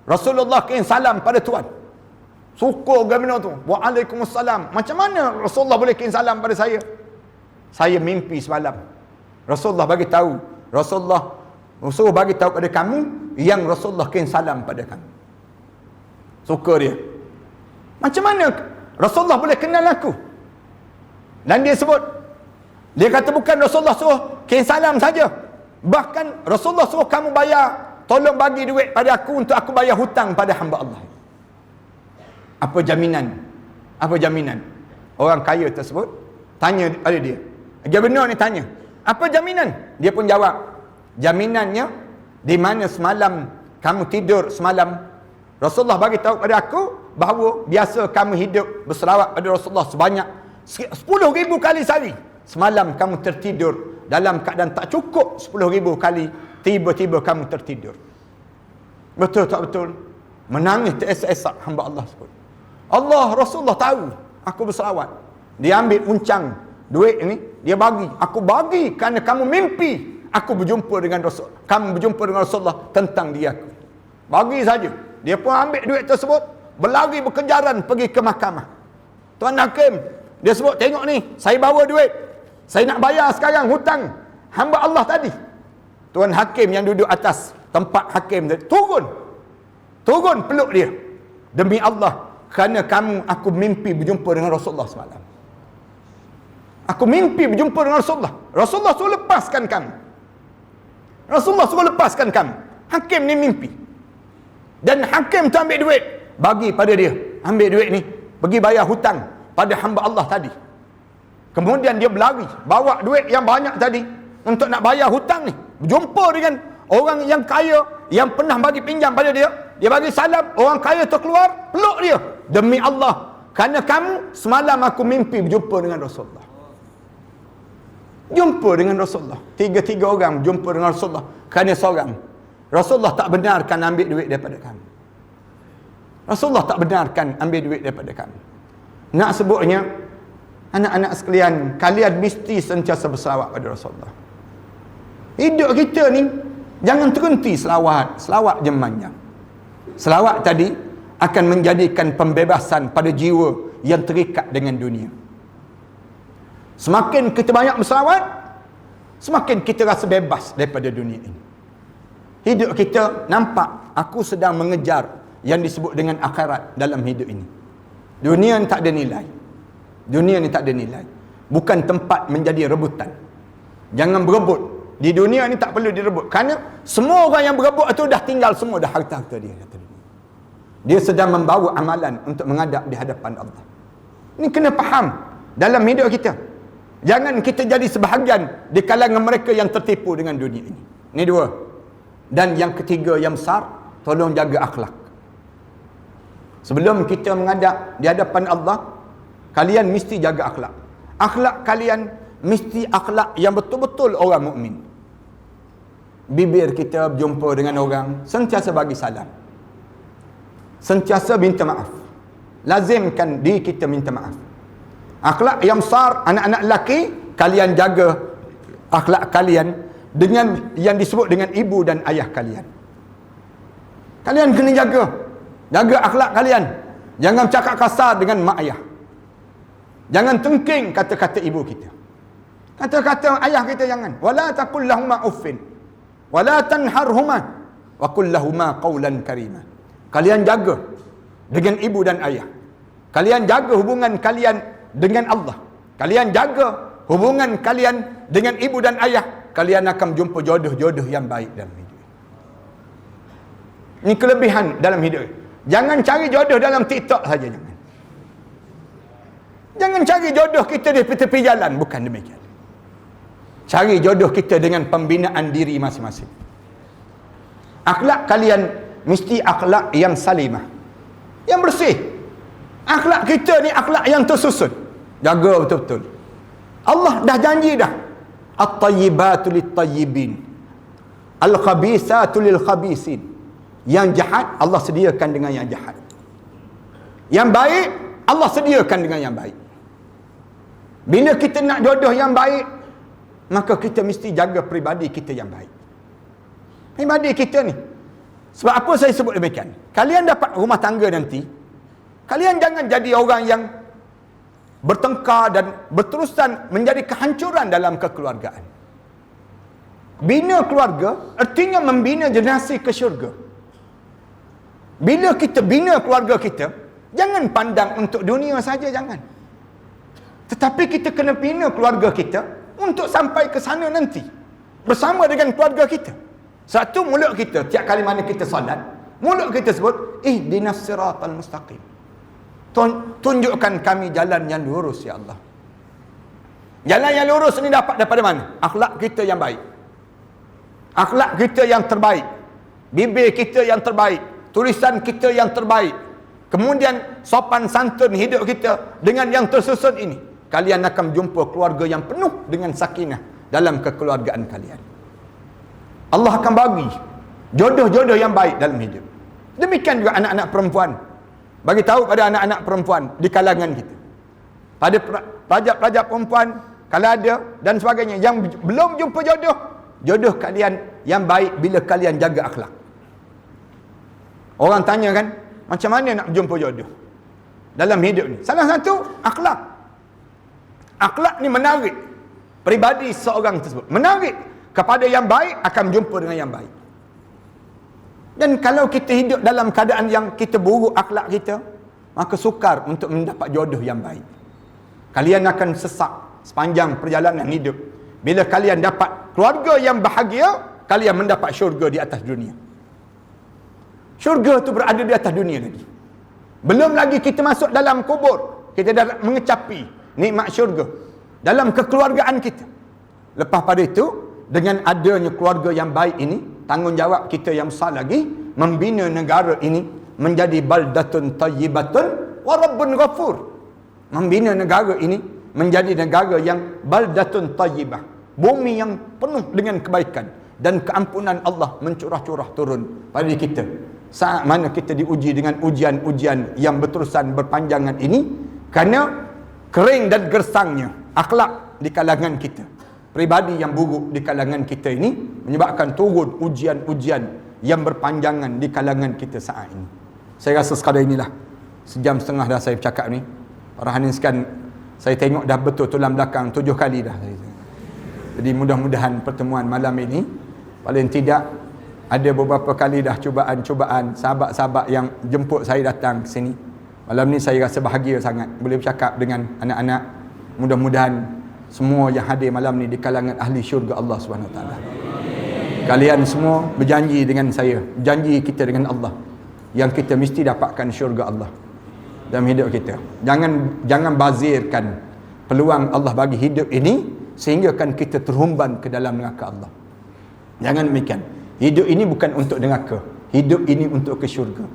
Rasulullah kirim salam pada Tuan. Syukur gubernur tu. Waalaikumsalam. Macam mana Rasulullah boleh kirim salam pada saya? Saya mimpi semalam. Rasulullah bagi tahu. Rasulullah suruh bagi tahu pada kamu yang Rasulullah kirim salam pada kamu. Suka dia. Macam mana Rasulullah boleh kenal aku? Dan dia sebut, dia kata bukan Rasulullah suruh kirim salam saja. Bahkan Rasulullah suruh kamu bayar, tolong bagi duit pada aku untuk aku bayar hutang pada hamba Allah. Apa jaminan? Apa jaminan? Orang kaya tersebut tanya pada dia. Gubernur ni tanya, apa jaminan? Dia pun jawab, jaminannya di mana semalam kamu tidur semalam, Rasulullah bagi tahu pada aku bahawa biasa kamu hidup berselawat pada Rasulullah sebanyak 10,000 kali sehari. Semalam kamu tertidur dalam keadaan tak cukup 10,000 kali, tiba-tiba kamu tertidur. Betul tak betul? Menangis teresak-esak hamba Allah sebut. Allah, Rasulullah tahu aku berselawat. Dia ambil uncang duit ni, dia bagi. Aku bagi kerana kamu mimpi aku berjumpa dengan Rasul. Kamu berjumpa dengan Rasulullah tentang dia aku. Bagi saja. Dia pun ambil duit tersebut, berlari berkejaran pergi ke mahkamah. Tuan Hakim, dia sebut, tengok ni, saya bawa duit. Saya nak bayar sekarang hutang hamba Allah tadi. Tuan Hakim yang duduk atas tempat hakim tadi, turun peluk dia. Demi Allah, kerana kamu, aku mimpi berjumpa dengan Rasulullah semalam. Aku mimpi berjumpa dengan Rasulullah. Rasulullah suruh lepaskan kamu. Rasulullah suruh lepaskan kamu. Hakim ni mimpi. Dan hakim tu ambil duit, bagi pada dia. Ambil duit ni, pergi bayar hutang pada hamba Allah tadi. Kemudian dia berlari, bawa duit yang banyak tadi untuk nak bayar hutang ni. Berjumpa dengan orang yang kaya yang pernah bagi pinjam pada dia. Dia bagi salam, orang kaya tu keluar, peluk dia. Demi Allah, kerana kamu, semalam aku mimpi berjumpa dengan Rasulullah. Jumpa dengan Rasulullah. Tiga orang jumpa dengan Rasulullah kerana seorang. Rasulullah tak benarkan ambil duit daripada kamu. Rasulullah tak benarkan ambil duit daripada kamu. Nak sebutnya, anak-anak sekalian, kalian mesti sentiasa berselawat pada Rasulullah. Hidup kita ni jangan terhenti selawat jemaahnya. Selawat tadi akan menjadikan pembebasan pada jiwa yang terikat dengan dunia. Semakin kita banyak berselawat, semakin kita rasa bebas daripada dunia ini. Hidup kita nampak aku sedang mengejar yang disebut dengan akhirat dalam hidup ini. Dunia ni tak ada nilai. Dunia ni tak ada nilai. Bukan tempat menjadi rebutan. Jangan berebut. Di dunia ni tak perlu direbut. Kerana semua orang yang berebut itu dah tinggal semua dah harta-harta dia. Dia sedang membawa amalan untuk menghadap di hadapan Allah. Ini kena faham dalam hidup kita. Jangan kita jadi sebahagian di kalangan mereka yang tertipu dengan dunia ini. Ini dua. Dan yang ketiga yang besar, tolong jaga akhlak. Sebelum kita menghadap di hadapan Allah, kalian mesti jaga akhlak. Akhlak kalian mesti akhlak yang betul-betul orang mukmin. Bibir kita berjumpa dengan orang, sentiasa bagi salam. Sentiasa minta maaf. Lazimkan diri kita minta maaf. Akhlak yang besar, anak-anak lelaki, kalian jaga akhlak kalian dengan yang disebut dengan ibu dan ayah kalian. Kalian kena jaga akhlak kalian. Jangan cakap kasar dengan mak ayah. Jangan tengking kata-kata ibu kita. Kata-kata ayah kita jangan. Wala taqul lahum uffin. wala tanharhuma wa qul lahumā qawlan karīmā. Kalian jaga dengan ibu dan ayah. Kalian jaga hubungan kalian dengan Allah. Kalian jaga hubungan kalian dengan ibu dan ayah. Kalian akan jumpa jodoh-jodoh yang baik dalam hidup. Ini kelebihan dalam hidup. Jangan cari jodoh dalam TikTok saja, jangan. Jangan cari jodoh kita di tepi jalan, bukan demikian. Cari jodoh kita dengan pembinaan diri masing-masing. Akhlak kalian mesti akhlak yang salimah, yang bersih. Akhlak kita ni akhlak yang tersusun. Jaga betul-betul. Allah dah janji dah. At-tayyibatu lit-tayyibin, al-khabisatu lil-khabisin. Yang jahat Allah sediakan dengan yang jahat. Yang baik Allah sediakan dengan yang baik. Bila kita nak jodoh yang baik, maka kita mesti jaga peribadi kita yang baik. Peribadi kita ni. Sebab apa saya sebut demikian? Kalian dapat rumah tangga nanti, kalian jangan jadi orang yang bertengkar dan berterusan menjadi kehancuran dalam kekeluargaan. Bina keluarga artinya membina generasi ke syurga. Bila kita bina keluarga kita, jangan pandang untuk dunia saja, jangan. Tetapi kita kena bina keluarga kita untuk sampai ke sana nanti bersama dengan keluarga kita. Satu, mulut kita tiap kali mana kita solat, mulut kita sebut ihdinas siratal mustaqim. Tunjukkan kami jalan yang lurus, ya Allah. Jalan yang lurus ni dapat daripada mana? Akhlak kita yang baik, akhlak kita yang terbaik, bibir kita yang terbaik, tulisan kita yang terbaik, kemudian sopan santun hidup kita dengan yang tersusun ini. Kalian akan jumpa keluarga yang penuh dengan sakinah dalam kekeluargaan kalian. Allah akan bagi jodoh-jodoh yang baik dalam hidup. Demikian juga anak-anak perempuan. Bagi tahu pada anak-anak perempuan di kalangan kita, pada pelajar-pelajar perempuan kalau ada dan sebagainya yang belum jumpa jodoh, jodoh kalian yang baik bila kalian jaga akhlak. Orang tanya kan, macam mana nak jumpa jodoh dalam hidup ni? Salah satu, akhlak. Akhlak ni menarik peribadi seorang tersebut, menarik kepada yang baik, akan jumpa dengan yang baik. Dan kalau kita hidup dalam keadaan yang kita buruk akhlak kita, maka sukar untuk mendapat jodoh yang baik. Kalian akan sesak sepanjang perjalanan hidup. Bila kalian dapat keluarga yang bahagia, kalian mendapat syurga di atas dunia. Syurga tu berada di atas dunia lagi. Belum lagi kita masuk dalam kubur, kita dah mengecapi nikmat syurga dalam kekeluargaan kita. Lepas pada itu, dengan adanya keluarga yang baik ini, tanggungjawab kita yang besar lagi membina negara ini menjadi baldatun tayyibatun wa rabbun ghafur. Membina negara ini menjadi negara yang baldatun tayyibah, bumi yang penuh dengan kebaikan dan keampunan Allah mencurah-curah turun pada kita. Saat mana kita diuji dengan ujian-ujian yang berterusan berpanjangan ini, kerana kering dan gersangnya akhlak di kalangan kita, peribadi yang buruk di kalangan kita ini menyebabkan turun ujian-ujian yang berpanjangan di kalangan kita saat ini. Saya rasa sekadar inilah, sejam setengah dah saya bercakap ni. Para hadirin sekalian, saya tengok dah betul tulang belakang 7 kali dah. Jadi mudah-mudahan pertemuan malam ini paling tidak ada beberapa kali dah cubaan-cubaan sahabat-sahabat yang jemput saya datang ke sini. Malam ni saya rasa bahagia sangat boleh bercakap dengan anak-anak. Mudah-mudahan semua yang hadir malam ni di kalangan ahli syurga Allah SWT. Kalian semua berjanji dengan saya, janji kita dengan Allah, yang kita mesti dapatkan syurga Allah dalam hidup kita. Jangan bazirkan peluang Allah bagi hidup ini sehingga kan kita terhumban ke dalam neraka Allah. Jangan demikian. Hidup ini bukan untuk neraka, hidup ini untuk ke syurga.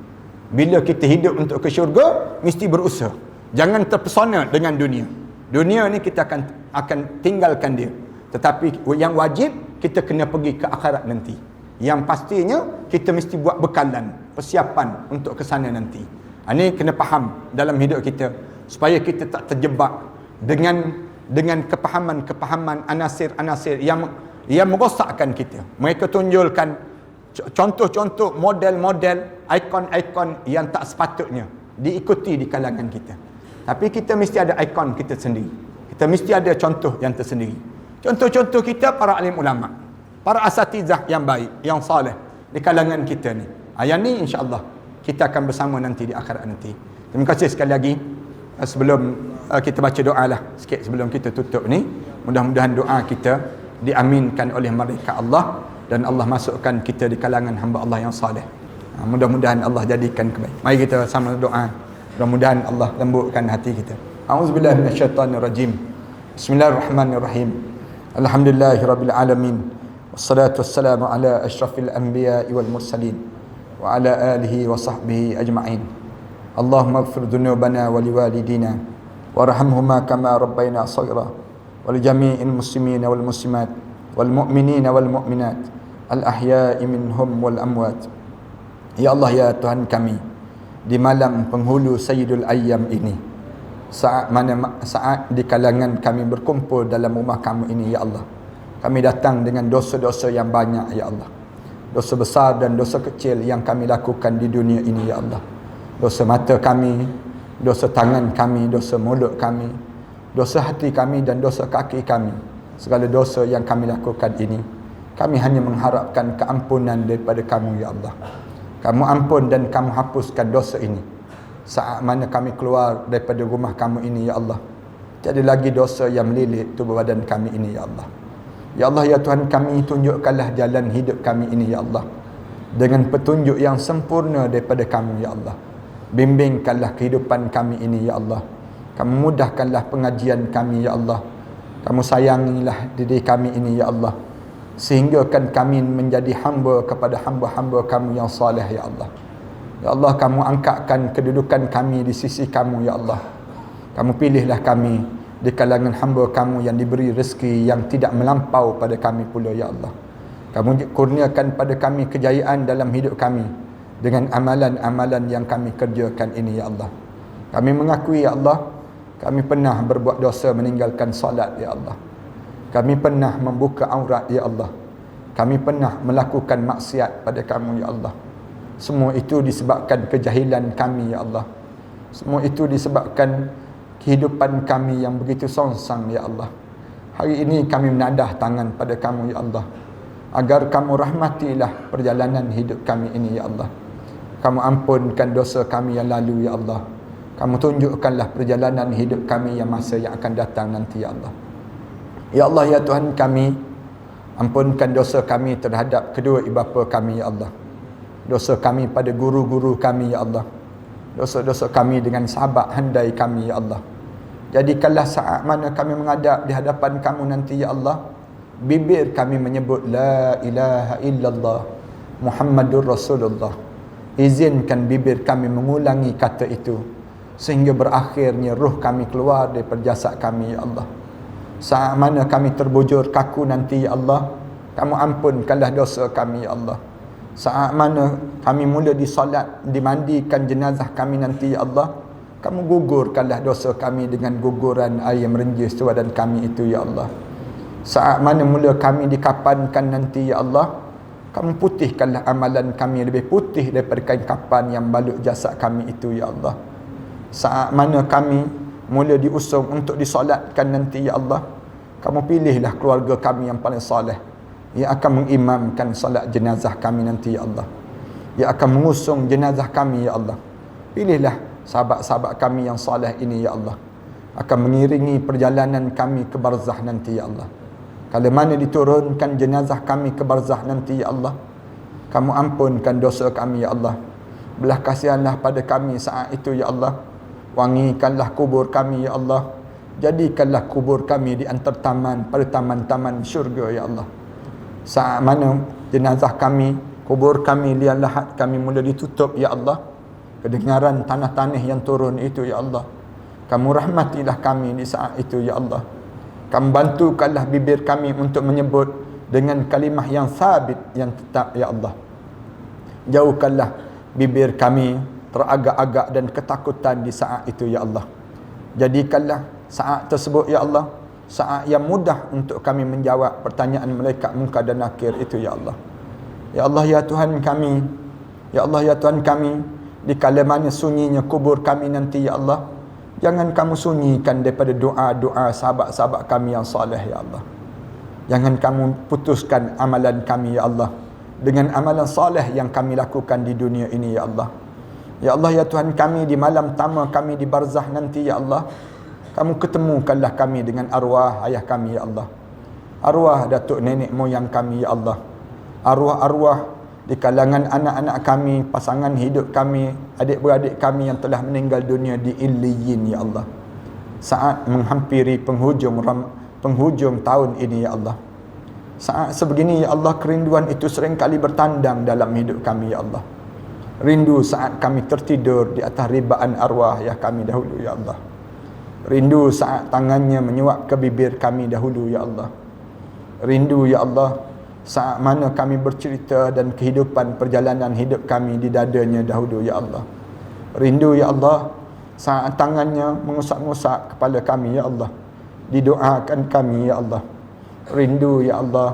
Bila kita hidup untuk ke syurga, mesti berusaha. Jangan terpesona dengan dunia. Dunia ni kita akan tinggalkan dia. Tetapi yang wajib, kita kena pergi ke akhirat nanti. Yang pastinya kita mesti buat bekalan, persiapan untuk ke sana nanti. Ini kena faham dalam hidup kita supaya kita tak terjebak dengan kepahaman anasir-anasir yang merosakkan kita. Mereka tunjulkan contoh-contoh model-model, ikon-ikon yang tak sepatutnya diikuti di kalangan kita. Tapi kita mesti ada ikon kita sendiri. Kita mesti ada contoh yang tersendiri. Contoh-contoh kita para alim ulama. para asatizah yang baik, yang saleh di kalangan kita ni. Yang ni insya-Allah kita akan bersama nanti di akhirat nanti. Terima kasih sekali lagi. Sebelum kita baca doa lah sikit sebelum kita tutup ni, mudah-mudahan doa kita diaminkan oleh malaikat Allah dan Allah masukkan kita di kalangan hamba Allah yang saleh. Mudah-mudahan Allah jadikan kebaikan. Mari kita sama doa. Mudah-mudahan Allah lembutkan hati kita. A'udzubillahi minasyaitonirrajim. Bismillahirrahmanirrahim. Alhamdulillahirabbil alamin. Wassalatu wassalamu ala asyrafil anbiya'i wal mursalin wa ala alihi wa sahbihi ajma'in. Allahumma ighfir dhunubana wa liwalidina warhamhuma kama rabbayna shaghira wa li jami'il muslimina wal muslimat wal mu'minina wal mu'minat al ahya'i minhum wal amwat. Ya Allah, ya Tuhan kami, di malam penghulu Sayyidul Ayyam ini, saat di kalangan kami berkumpul dalam rumah kamu ini, ya Allah, kami datang dengan dosa-dosa yang banyak, ya Allah. Dosa besar dan dosa kecil yang kami lakukan di dunia ini, ya Allah. Dosa mata kami, dosa tangan kami, dosa mulut kami, dosa hati kami dan dosa kaki kami. Segala dosa yang kami lakukan ini, kami hanya mengharapkan keampunan daripada kamu, ya Allah. Kamu ampun dan kamu hapuskan dosa ini. Saat mana kami keluar daripada rumah kamu ini, ya Allah, tiada lagi dosa yang melilit tubuh badan kami ini, ya Allah. Ya Allah, ya Tuhan kami, tunjukkanlah jalan hidup kami ini, ya Allah, dengan petunjuk yang sempurna daripada kamu, ya Allah. Bimbingkanlah kehidupan kami ini, ya Allah. Kamu mudahkanlah pengajian kami, ya Allah. Kamu sayangilah diri kami ini, ya Allah, sehingga kan kami menjadi hamba kepada hamba-hamba kamu yang saleh, ya Allah. Ya Allah, kamu angkatkan kedudukan kami di sisi kamu, ya Allah. Kamu pilihlah kami di kalangan hamba kamu yang diberi rezeki yang tidak melampau pada kami pula, ya Allah. Kamu kurniakan pada kami kejayaan dalam hidup kami dengan amalan-amalan yang kami kerjakan ini, ya Allah. Kami mengakui, ya Allah, kami pernah berbuat dosa meninggalkan solat, ya Allah. Kami pernah membuka aurat, ya Allah. Kami pernah melakukan maksiat pada kamu, ya Allah. Semua itu disebabkan kejahilan kami, ya Allah. Semua itu disebabkan kehidupan kami yang begitu songsang, ya Allah. Hari ini kami menadah tangan pada kamu, ya Allah, agar kamu rahmatilah perjalanan hidup kami ini, ya Allah. Kamu ampunkan dosa kami yang lalu, ya Allah. Kamu tunjukkanlah perjalanan hidup kami yang masa yang akan datang nanti, ya Allah. Ya Allah, ya Tuhan kami, ampunkan dosa kami terhadap kedua ibu bapa kami, ya Allah. Dosa kami pada guru-guru kami, ya Allah. Dosa-dosa kami dengan sahabat handai kami, ya Allah. Jadikanlah saat mana kami menghadap di hadapan kamu nanti, ya Allah, bibir kami menyebut la ilaha illallah Muhammadur Rasulullah. Izinkan bibir kami mengulangi kata itu sehingga berakhirnya ruh kami keluar daripada jasad kami, ya Allah. Saat mana kami terbujur kaku nanti, ya Allah, kamu ampunkanlah dosa kami, ya Allah. Saat mana kami mula disolat, dimandikan jenazah kami nanti, ya Allah, kamu gugurkanlah dosa kami dengan guguran air merenjis badan kami itu, ya Allah. Saat mana mula kami dikapankan nanti, ya Allah, kamu putihkanlah amalan kami lebih putih daripada kain kapan yang balut jasad kami itu, ya Allah. Saat mana kami mula diusung untuk disolatkan nanti, ya Allah, kamu pilihlah keluarga kami yang paling soleh yang akan mengimamkan solat jenazah kami nanti, ya Allah, yang akan mengusung jenazah kami, ya Allah. Pilihlah sahabat-sahabat kami yang soleh ini, ya Allah, akan mengiringi perjalanan kami ke barzah nanti, ya Allah. Kalau mana diturunkan jenazah kami ke barzah nanti, ya Allah, kamu ampunkan dosa kami, ya Allah. Belah kasihanlah pada kami saat itu, ya Allah. Wangikanlah kubur kami, ya Allah. Jadikanlah kubur kami di antara taman, pada taman-taman syurga, ya Allah. Saat mana jenazah kami, kubur kami, liang lahat kami mula ditutup, ya Allah, kedengaran tanah-tanah yang turun itu, ya Allah, kamu rahmatilah kami di saat itu, ya Allah. Kamu bantukanlah bibir kami untuk menyebut dengan kalimah yang sabit, yang tetap, ya Allah. Jauhkanlah bibir kami teragak-agak dan ketakutan di saat itu, ya Allah. Jadikanlah saat tersebut, ya Allah, saat yang mudah untuk kami menjawab pertanyaan malaikat munkar dan nakir itu, ya Allah. Ya Allah, ya Tuhan kami, ya Allah, ya Tuhan kami, di kala mana sunyinya kubur kami nanti, ya Allah, jangan kamu sunyikan daripada doa-doa sahabat-sahabat kami yang soleh, ya Allah. Jangan kamu putuskan amalan kami ya Allah dengan amalan soleh yang kami lakukan di dunia ini ya Allah. Ya Allah ya Tuhan kami, di malam pertama kami di barzah nanti ya Allah, kamu ketemukanlah kami dengan arwah ayah kami ya Allah, arwah datuk nenek moyang kami ya Allah, arwah-arwah di kalangan anak-anak kami, pasangan hidup kami, adik-beradik kami yang telah meninggal dunia di Illiyin ya Allah. Saat menghampiri penghujung tahun ini ya Allah, saat sebegini ya Allah, kerinduan itu sering kali bertandang dalam hidup kami ya Allah. Rindu saat kami tertidur di atas ribaan arwah ya kami dahulu ya Allah. Rindu saat tangannya menyuap ke bibir kami dahulu ya Allah. Rindu ya Allah saat mana kami bercerita dan kehidupan perjalanan hidup kami di dadanya dahulu ya Allah. Rindu ya Allah saat tangannya mengusap-ngusap kepala kami ya Allah, didoakan kami ya Allah. Rindu ya Allah